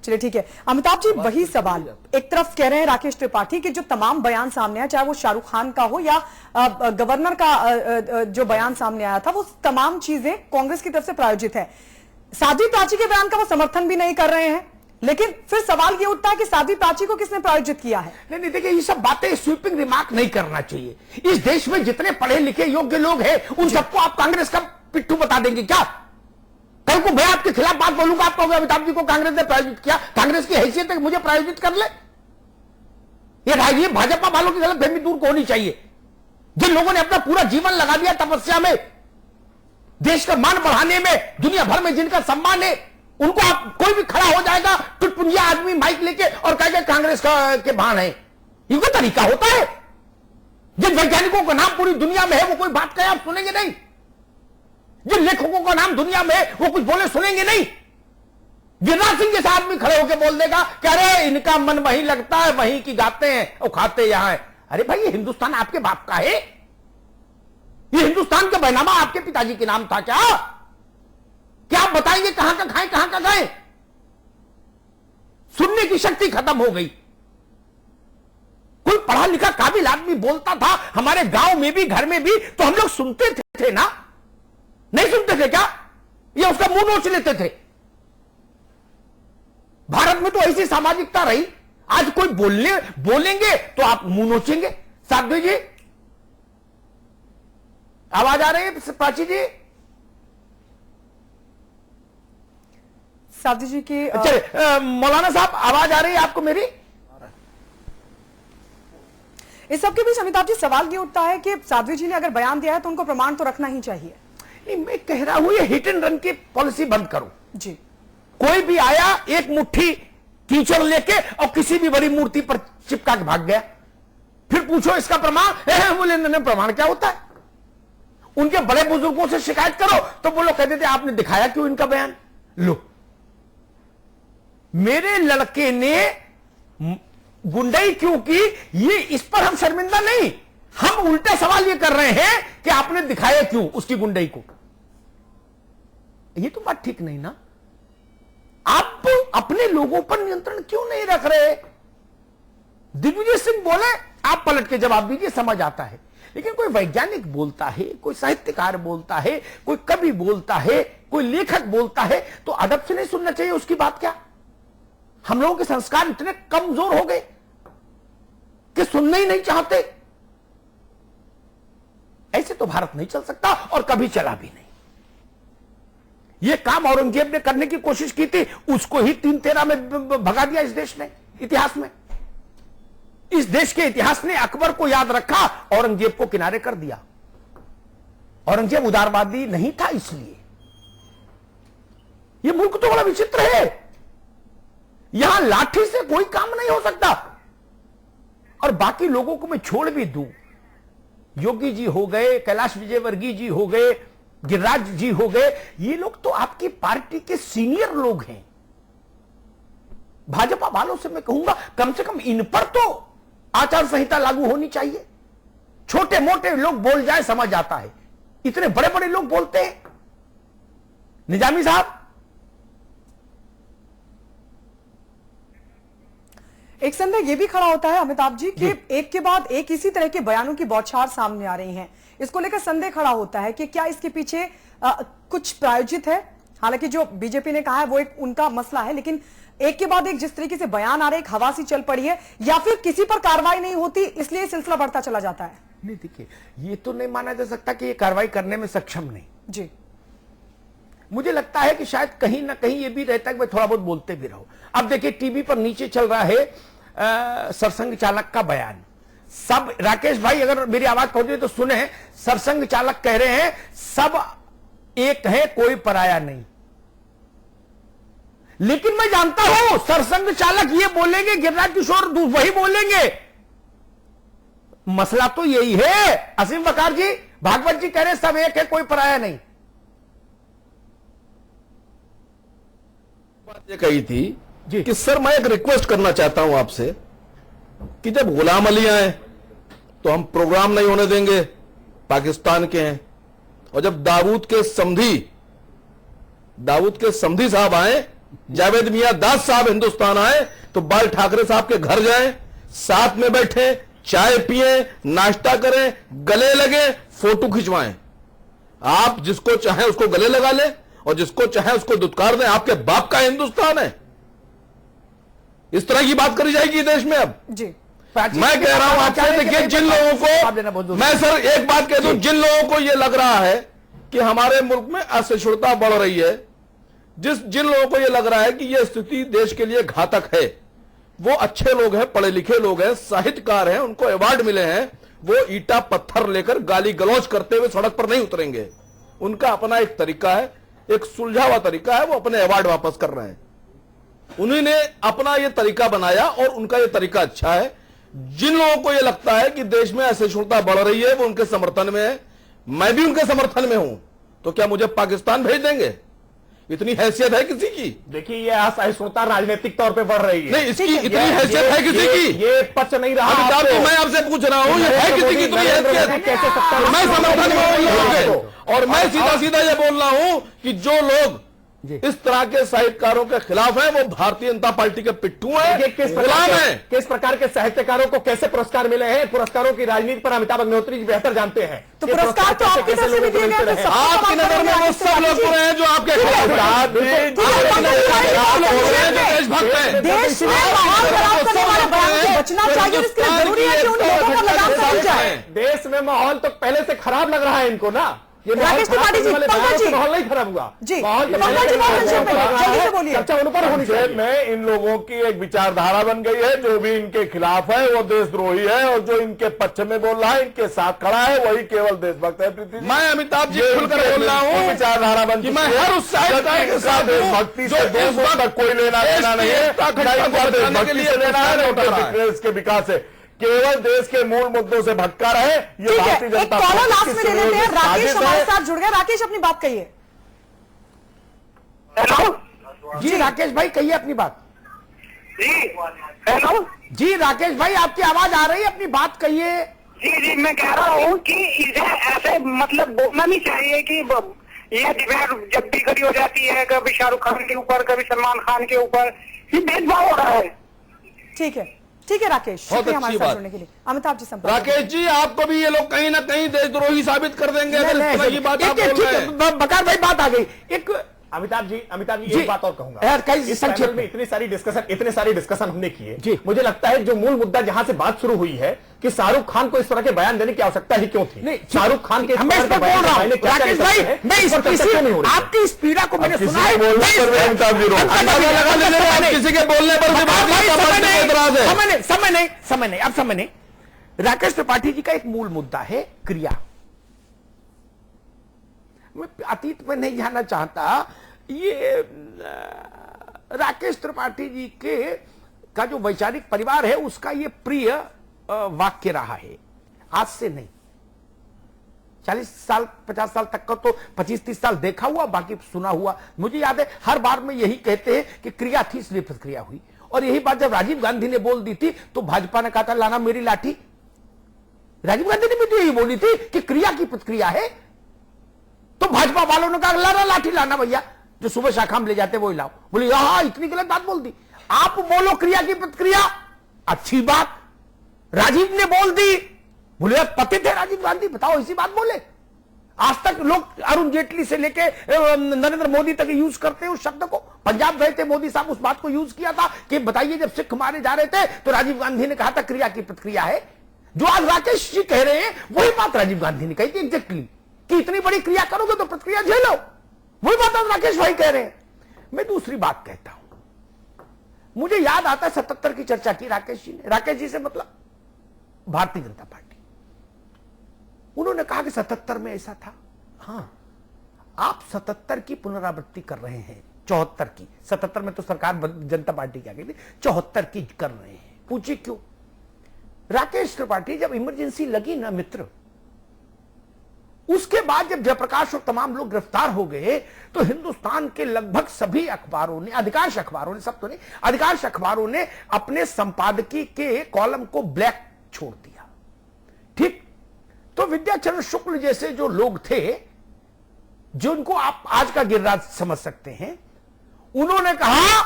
चलिए ठीक है। अमिताभ जी, वही सवाल एक तरफ कह रहे हैं राकेश त्रिपाठी कि जो तमाम बयान सामने आया, चाहे वो शाहरुख खान का हो या गवर्नर का जो बयान सामने आया था, वो तमाम चीजें कांग्रेस की तरफ से प्रायोजित है। साध्वी प्राची के बयान का वो समर्थन भी नहीं कर रहे हैं, लेकिन फिर सवाल ये उठता है कि साध्वी प्राची को किसने प्रायोजित किया है? नहीं देखिए, ये सब बातें स्वीपिंग रिमार्क नहीं करना चाहिए। इस देश में जितने पढ़े लिखे योग्य लोग हैं, उन सबको आप कांग्रेस का पिट्ठू बता देंगे क्या? कल को मैं आपके खिलाफ बात बोलूंगा, आप कहोगे अमिताभ जी को कांग्रेस ने प्रायोजित किया। कांग्रेस की हैसियत है मुझे प्रायोजित कर ले? ये भाजपा वालों की गलतफहमी दूर होनी चाहिए। जिन लोगों ने अपना पूरा जीवन लगा दिया तपस्या में, देश का मान बढ़ाने में, दुनिया भर में जिनका सम्मान है, उनको आप कोई भी खड़ा हो जाएगा टुटपुंजिया आदमी माइक लेके और कहेगा कांग्रेस के भान है। ये कोई तरीका होता है? जिन वैज्ञानिकों का नाम पूरी दुनिया में है वो कोई बात कहे आप सुनेंगे नहीं। जिन लेखकों का नाम दुनिया में है वो कुछ बोले सुनेंगे नहीं। गिरिराज सिंह जैसा आदमी खड़े होकर बोल देगा कि अरे इनका मन वहीं लगता है, वहीं की गाते हैं और खाते यहां है। अरे भाई, ये हिंदुस्तान आपके बाप का है? ये हिंदुस्तान का बैनामा आपके पिताजी के नाम था क्या? क्या आप बताएंगे कहां का खाएं कहां का खाएं? सुनने की शक्ति खत्म हो गई। कोई पढ़ा लिखा काबिल आदमी बोलता था हमारे गांव में भी, घर में भी, तो हम लोग सुनते थे ना? नहीं सुनते थे क्या? ये उसका मुंह नोच लेते थे। भारत में तो ऐसी सामाजिकता रही। आज कोई बोलेंगे तो आप मुंह नोचेंगे। साध्वी जी, आवाज आ रही है? प्राची जी, साध्वी जी की मौलाना साहब, आवाज आ रही है आपको मेरी? इस सबके बीच अमिताभ जी, सवाल ये उठता है कि साध्वी जी ने अगर बयान दिया है तो उनको प्रमाण तो रखना ही चाहिए। मैं कह रहा हूं ये हिट एंड रन की पॉलिसी बंद करो जी। कोई भी आया एक मुट्ठी कीचड़ लेके और किसी भी बड़ी मूर्ति पर चिपका के भाग गया, फिर पूछो इसका प्रमाण? बोले प्रमाण क्या होता है? उनके बड़े बुजुर्गों से शिकायत करो तो वो लोग कहते थे आपने दिखाया क्यों इनका बयान? लो, मेरे लड़के ने गुंडाई क्यों की, ये इस पर हम शर्मिंदा नहीं, हम उल्टा सवाल ये कर रहे हैं कि आपने दिखाया क्यों उसकी गुंडाई को। ये तो बात ठीक नहीं ना। आप अपने लोगों पर नियंत्रण क्यों नहीं रख रहे? दिग्विजय सिंह बोले, आप पलट के जवाब दीजिए, समझ आता है। लेकिन कोई वैज्ञानिक बोलता है, कोई साहित्यकार बोलता है, कोई कवि बोलता है, कोई लेखक बोलता है, तो अदब से नहीं सुनना चाहिए उसकी बात? क्या हम लोगों के संस्कार इतने कमजोर हो गए कि सुनना ही नहीं चाहते? ऐसे तो भारत नहीं चल सकता और कभी चला भी नहीं। यह काम औरंगजेब ने करने की कोशिश की थी, उसको ही 313 में भगा दिया इस देश ने, इतिहास में। इस देश के इतिहास ने अकबर को याद रखा, औरंगजेब को किनारे कर दिया। औरंगजेब उदारवादी नहीं था, इसलिए यह मुल्क तो बड़ा विचित्र है। यहां लाठी से कोई काम नहीं हो सकता। और बाकी लोगों को मैं छोड़ भी दूं, योगी जी हो गए, कैलाश विजयवर्गीय जी हो गए, गिरिराज जी हो गए, ये लोग तो आपकी पार्टी के सीनियर लोग हैं। भाजपा वालों से मैं कहूंगा कम से कम इन पर तो आचार संहिता लागू होनी चाहिए। छोटे मोटे लोग बोल जाए समझ आता है, इतने बड़े बड़े लोग बोलते हैं। निजामी साहब, एक संदेह यह भी खड़ा होता है अमिताभ जी कि एक के बाद एक इसी तरह के बयानों की बौछार सामने आ रही हैं। इसको लेकर संदेह खड़ा होता है कि क्या इसके पीछे कुछ प्रायोजित है। हालांकि जो बीजेपी ने कहा है वो एक उनका मसला है, लेकिन एक के बाद एक जिस तरीके से बयान आ रहे, एक हवा सी चल पड़ी है, या फिर किसी पर कार्रवाई नहीं होती इसलिए सिलसिला बढ़ता चला जाता है। नहीं, देखिए, ये तो नहीं माना जा सकता कि ये कार्रवाई करने में सक्षम नहीं। जी, मुझे लगता है कि शायद कहीं ना कहीं ये भी रहता है कि थोड़ा बहुत बोलते भी रहो। अब देखिए, टीवी पर नीचे चल रहा है सरसंघ चालक का बयान। सब, राकेश भाई अगर मेरी आवाज पहुंच रही तो सुने, सरसंघ चालक कह रहे हैं सब एक है, कोई पराया नहीं। लेकिन मैं जानता हूं सरसंघ चालक ये बोलेंगे, गिरिराज किशोर वही बोलेंगे। मसला तो यही है। असीम वकार जी, भागवत जी कह रहे सब एक है, कोई पराया नहीं। बात ये कही थी कि सर मैं एक रिक्वेस्ट करना चाहता हूं आपसे कि जब गुलाम अली आए तो हम प्रोग्राम नहीं होने देंगे, पाकिस्तान के हैं। और जब दाऊद के समधी साहब आए, जावेद मियां दास साहब हिंदुस्तान आए, तो बाल ठाकरे साहब के घर जाएं, साथ में बैठे, चाय पिए, नाश्ता करें, गले लगे, फोटो खिंचवाएं। आप जिसको चाहे उसको गले लगा लें और जिसको चाहे उसको दुत्कार दें। आपके बाप का हिंदुस्तान है। इस तरह की बात करी जाएगी देश में अब? जी, मैं कह रहा हूं आपसे, देखिए, जिन लोगों को, मैं सर एक बात कह दूं, जिन लोगों को यह लग रहा है कि हमारे मुल्क में असहिष्णुता बढ़ रही है, जिन लोगों को यह लग रहा है कि यह स्थिति देश के लिए घातक है, वो अच्छे लोग हैं, पढ़े लिखे लोग हैं, साहित्यकार हैं, उनको अवार्ड मिले हैं, वो ईटा पत्थर लेकर गाली गलौज करते हुए सड़क पर नहीं उतरेंगे। उनका अपना एक तरीका है, एक सुलझा हुआ तरीका है, वो अपने अवार्ड वापस कर रहे हैं। उन्होंने अपना ये तरीका बनाया और उनका ये तरीका अच्छा है। जिन लोगों को ये लगता है कि देश में असहिष्णुता बढ़ रही है वो उनके समर्थन में है, मैं भी उनके समर्थन में हूं। तो क्या मुझे पाकिस्तान भेज देंगे? इतनी हैसियत है किसी की? देखिए ये असहिष्णुता राजनीतिक तौर पे बढ़ रही है। नहीं, इसकी इतनी हैसियत है किसी की? ये पच नहीं रहा। मैं आपसे पूछ रहा हूं, ये है किसी की इतनी हैसियत? कैसे सकता? मैं समर्थन में हूं लोगों के, और मैं सीधा सीधा ये बोल रहा हूं कि जो लोग इस तरह के साहित्यकारों के खिलाफ हैं वो भारतीय जनता पार्टी के पिट्ठू हैं, गुलाम हैं। किस प्रकार के साहित्यकारों को कैसे पुरस्कार मिले हैं? पुरस्कारों की राजनीति पर अमिताभ अग्निहोत्री जी बेहतर जानते हैं। तो पुरस्कार तो आपकी तरफ से भी दिए गए थे। आपकी नजर में वो सब लोग बुरे हैं जो आपके खिलाफ देशभक्त हैं। देश में माहौल खराब करने वाले बयान से बचना चाहिए, इसके लिए जरूरी है कि उन लोगों को लगाम कसी जाए। देश में माहौल तो पहले से खराब लग रहा है इनको ना। ये राकेश त्रिपाठी जी, पंकज जी, माहौल नहीं खराब हुआ जी, माहौल पंकज जी बहुत संक्षेप में जल्दी से बोलिए। चर्चा उन पर होनी चाहिए। में इन लोगों की एक विचारधारा बन गई है, जो भी इनके खिलाफ है वो देशद्रोही है, और जो इनके पक्ष में बोल रहा है, इनके साथ खड़ा है, वही केवल देशभक्त है। मैं अमिताभ जी खुलकर बोल रहा हूँ, विचारधारा बन कि मैं हर उस साहित्यकार के साथ देशभक्ति से देश तक कोई लेना देना नहीं है, देशभक्ति से लेना है, इसके विकास से केवल देश के मूल मुद्दों से भटका रहे। ये भारतीय जनता कॉलर लास्ट में ले लेते हैं। राकेश हमारे साथ जुड़ गए। राकेश अपनी बात कहिए। हेलो जी राकेश भाई कहिए अपनी बात। जी हेलो जी राकेश भाई आपकी आवाज आ रही है, अपनी बात कहिए। जी मैं कह रहा हूँ कि इसे ऐसे मतलब बोलना नहीं चाहिए कि ये डिबेट जब भी खड़ी हो जाती है, कभी शाहरुख खान के ऊपर, कभी सलमान खान के ऊपर, ये भेदभाव हो रहा है। ठीक है राकेश, शुक्रिया हमारे साथ जुड़ने के लिए। अमिताभ जी संपर्क। राकेश जी, आपको भी ये लोग कहीं ना कहीं देशद्रोही साबित कर देंगे अगर इस तरह की बात आप बोल रहे हैं। बकार भाई बात आ गई। एक अमिताभ जी एक बात और कहूंगा। इस पैनल में इतने सारी डिस्कशन हमने किए। मुझे लगता है जो मूल मुद्दा जहां से बात शुरू हुई है कि शाहरुख खान को इस तरह के बयान देने की आवश्यकता ही क्यों थी? शाहरुख खान के मैं इस पर बोल रहा हूं राकेश भाई, मैं आपकी इस पीड़ा को मैंने सुना है। किसी के बोलने पर समय नहीं। राकेश त्रिपाठी जी का एक मूल मुद्दा है क्रिया। मैं अतीत में नहीं जाना चाहता। ये राकेश त्रिपाठी जी का जो वैचारिक परिवार है उसका ये प्रिय वाक्य रहा है, आज से नहीं। 40 साल 50 साल तक का तो 25-30 साल देखा हुआ, बाकी सुना हुआ। मुझे याद है हर बार में यही कहते हैं कि क्रिया थी इसलिए प्रतिक्रिया हुई। और यही बात जब राजीव गांधी ने बोल दी थी तो भाजपा ने कहा था लाना मेरी लाठी। राजीव गांधी ने भी तो यही बोली थी कि क्रिया की प्रतिक्रिया है, तो भाजपा वालों ने कहा लाना लाठी लाना भैया, जो सुबह शाखा में ले जाते वो लाओ। बोले यहां इतनी गलत बात बोल दी। आप बोलो क्रिया की प्रतिक्रिया, अच्छी बात। राजीव ने बोल दी, बोले पति थे राजीव गांधी, बताओ ऐसी बात बोले। आज तक लोग अरुण जेटली से लेके नरेंद्र मोदी तक यूज करते हैं उस शब्द को। पंजाब गए थे मोदी साहब, उस बात को यूज किया था कि बताइए जब सिख मारे जा रहे थे तो राजीव गांधी ने कहा था क्रिया की प्रतिक्रिया है। जो आज राकेश जी कह रहे हैं वही बात राजीव गांधी ने कही थी एग्जैक्टली, कि इतनी बड़ी क्रिया करोगे तो प्रतिक्रिया झेलो। वही बात आज राकेश भाई कह रहे हैं। मैं दूसरी बात कहता हूं, मुझे याद आता है 77 की चर्चा की राकेश जी ने। राकेश जी से मतलब भारतीय जनता पार्टी। उन्होंने कहा कि 77 में ऐसा था। हां, आप 77 की पुनरावृत्ति कर रहे हैं, 74 की। 77 में तो सरकार जनता पार्टी क्या कहती, 74 की कर रहे हैं। पूछिए क्यों? राकेश त्रिपाठी, जब इमरजेंसी लगी ना मित्र, उसके बाद जब जयप्रकाश और तमाम लोग गिरफ्तार हो गए तो हिंदुस्तान के लगभग सभी अखबारों ने, अधिकांश अखबारों ने, सब तो नहीं, अधिकांश अखबारों ने अपने संपादकीय के कॉलम को ब्लैक छोड़ दिया। ठीक, तो विद्याचरण शुक्ल जैसे जो लोग थे, जिनको आप आज का गिरिराज समझ सकते हैं, उन्होंने कहा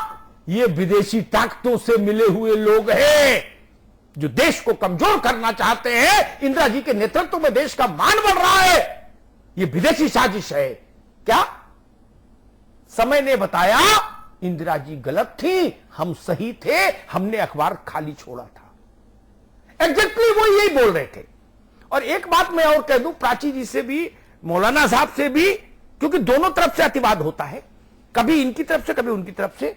ये विदेशी ताकतों से मिले हुए लोग हैं जो देश को कमजोर करना चाहते हैं। इंदिरा जी के नेतृत्व में देश का मान बढ़ रहा है, ये विदेशी साजिश है। क्या? समय ने बताया इंदिरा जी गलत थी, हम सही थे, हमने अखबार खाली छोड़ा था। एग्जैक्टली वो यही बोल रहे थे। और एक बात मैं और कह दूं, प्राची जी से भी, मौलाना साहब से भी, क्योंकि दोनों तरफ से अतिवाद होता है, कभी इनकी तरफ से कभी उनकी तरफ से।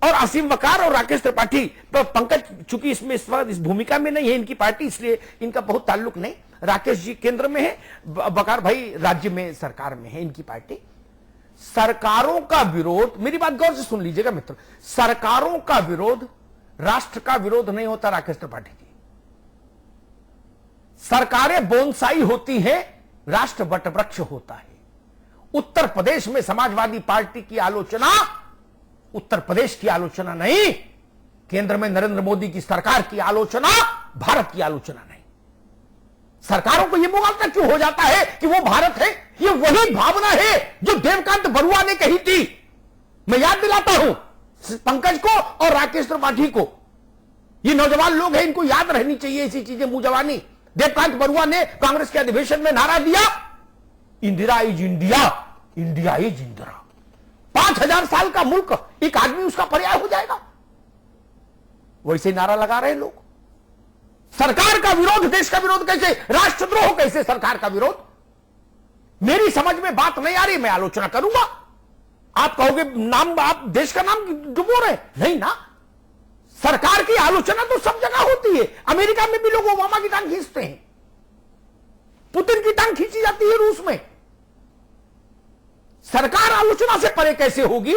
और असीम वकार और राकेश त्रिपाठी, तो पंकज चूंकि इसमें इस वक्त इस भूमिका में नहीं है इनकी पार्टी, इसलिए इनका बहुत ताल्लुक नहीं। राकेश जी केंद्र में है, वकार भाई राज्य में सरकार में है इनकी पार्टी। सरकारों का विरोध, मेरी बात गौर से सुन लीजिएगा मित्र, सरकारों का विरोध राष्ट्र का विरोध नहीं होता राकेश त्रिपाठी जी। सरकारें बोनसाई होती हैं, राष्ट्र वटवृक्ष होता है। उत्तर प्रदेश में समाजवादी पार्टी की आलोचना उत्तर प्रदेश की आलोचना नहीं, केंद्र में नरेंद्र मोदी की सरकार की आलोचना, भारत की आलोचना नहीं। सरकारों को यह मुगालता क्यों हो जाता है कि वो भारत है? ये वही भावना है जो देवकांत बरुआ ने कही थी। मैं याद दिलाता हूं पंकज को और राकेश त्रिपाठी को, ये नौजवान लोग हैं, इनको याद रहनी चाहिए ऐसी चीजें मुंह जवानी। देवकांत बरुआ ने कांग्रेस के अधिवेशन में नारा दिया, Indira is India, India is Indira. 5000 साल का मुल्क, एक आदमी उसका पर्याय हो जाएगा। वैसे नारा लगा रहे लोग। सरकार का विरोध, देश का विरोध कैसे? राष्ट्रद्रोह कैसे सरकार का विरोध? मेरी समझ में बात नहीं आ रही, मैं आलोचना करूंगा। आप कहोगे नाम, आप देश का नाम डुबो रहे, नहीं ना। सरकार की आलोचना तो सब जगह होती है। अमेरिका में भी लोग ओबामा की टांग खींचते हैं, पुतिन की टांग खींची जाती है रूस में। सरकार आलोचना से परे कैसे होगी?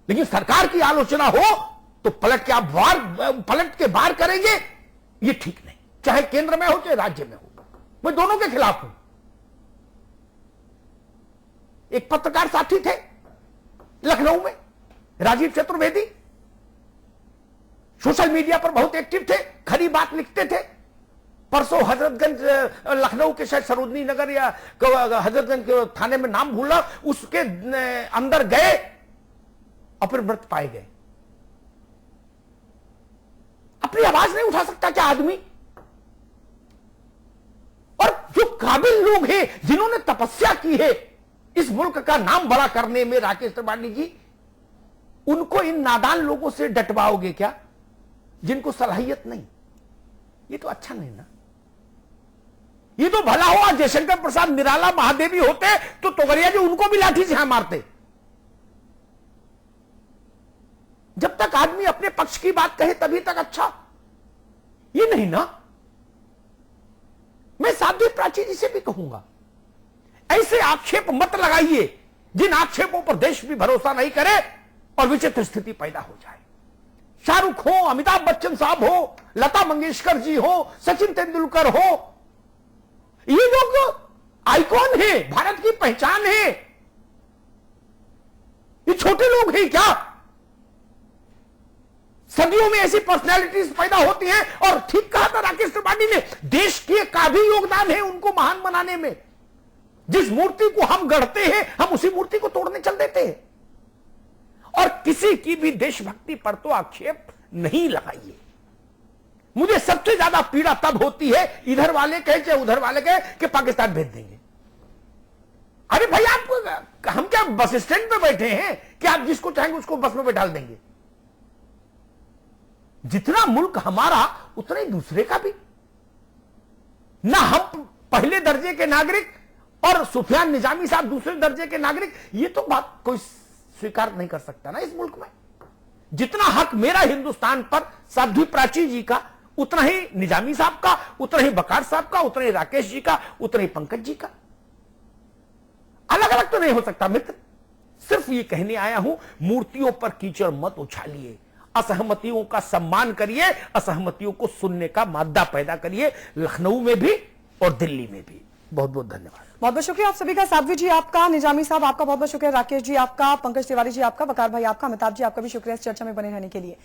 लेकिन सरकार की आलोचना हो तो पलट के बाहर करेंगे, ये ठीक नहीं। चाहे केंद्र में हो चाहे राज्य में हो, मैं दोनों के खिलाफ हूं। एक पत्रकार साथी थे लखनऊ में, राजीव चतुर्वेदी, सोशल मीडिया पर बहुत एक्टिव थे, खरी बात लिखते थे। परसों हजरतगंज, लखनऊ के शायद सरोजनी नगर या हजरतगंज के थाने में नाम भूला, उसके अंदर गए और फिर मृत पाए गए। अपनी आवाज नहीं उठा सकता क्या आदमी? और जो काबिल लोग हैं, जिन्होंने तपस्या की है इस मुल्क का नाम बड़ा करने में, राकेश त्रिपाठी जी, उनको इन नादान लोगों से डटवाओगे क्या, जिनको सलाहियत नहीं? ये तो अच्छा नहीं ना। ये तो भला हुआ जयशंकर प्रसाद निराला महादेवी होते तो तोगड़िया जी उनको भी लाठी से मारते। जब तक आदमी अपने पक्ष की बात कहे तभी तक अच्छा, ये नहीं ना। मैं साध्वी प्राची जी से भी कहूंगा, ऐसे आक्षेप मत लगाइए जिन आक्षेपों पर देश भी भरोसा नहीं करे और विचित्र स्थिति पैदा हो जाए। शाहरुख हो, अमिताभ बच्चन साहब हो, लता मंगेशकर जी हो, सचिन तेंदुलकर हो, ये लोग आइकॉन है, भारत की पहचान है। ये छोटे लोग हैं क्या? सदियों में ऐसी पर्सनैलिटीज पैदा होती हैं। और ठीक कहा था राकेश त्रिपाठी ने, देश के का भी योगदान है उनको महान बनाने में। जिस मूर्ति को हम गढ़ते हैं, हम उसी मूर्ति को तोड़ने चल देते हैं। और किसी की भी देशभक्ति पर तो आक्षेप नहीं लगाइए। मुझे सबसे ज्यादा पीड़ा तब होती है, इधर वाले कहे चाहे उधर वाले कहे कि पाकिस्तान भेज देंगे। अरे भाई, आप हम क्या बस स्टैंड पे बैठे हैं कि आप जिसको चाहेंगे उसको बस में बैठा देंगे? जितना मुल्क हमारा उतना ही दूसरे का भी ना। हम पहले दर्जे के नागरिक और सुफियान निजामी साहब दूसरे दर्जे के नागरिक, ये तो बात कोई स्वीकार नहीं कर सकता ना इस मुल्क में। जितना हक मेरा हिंदुस्तान पर साध्वी प्राची जी का, उतना ही निजामी साहब का, उतना ही बकार साहब का, उतना ही राकेश जी का, उतना ही पंकज जी का। अलग अलग तो नहीं हो सकता मित्र। सिर्फ ये कहने आया हूं, मूर्तियों पर कीचड़ मत उछालिए, असहमतियों का सम्मान करिए, असहमतियों को सुनने का मादा पैदा करिए, लखनऊ में भी और दिल्ली में भी। बहुत बहुत धन्यवाद। बहुत बहुत शुक्रिया आप सभी का। साध्वी जी आपका, निजामी साहब आपका बहुत बहुत शुक्रिया, राकेश जी आपका, पंकज तिवारी जी आपका, वकार भाई आपका, अमिताभ जी आपका भी शुक्रिया इस चर्चा में बने रहने के लिए।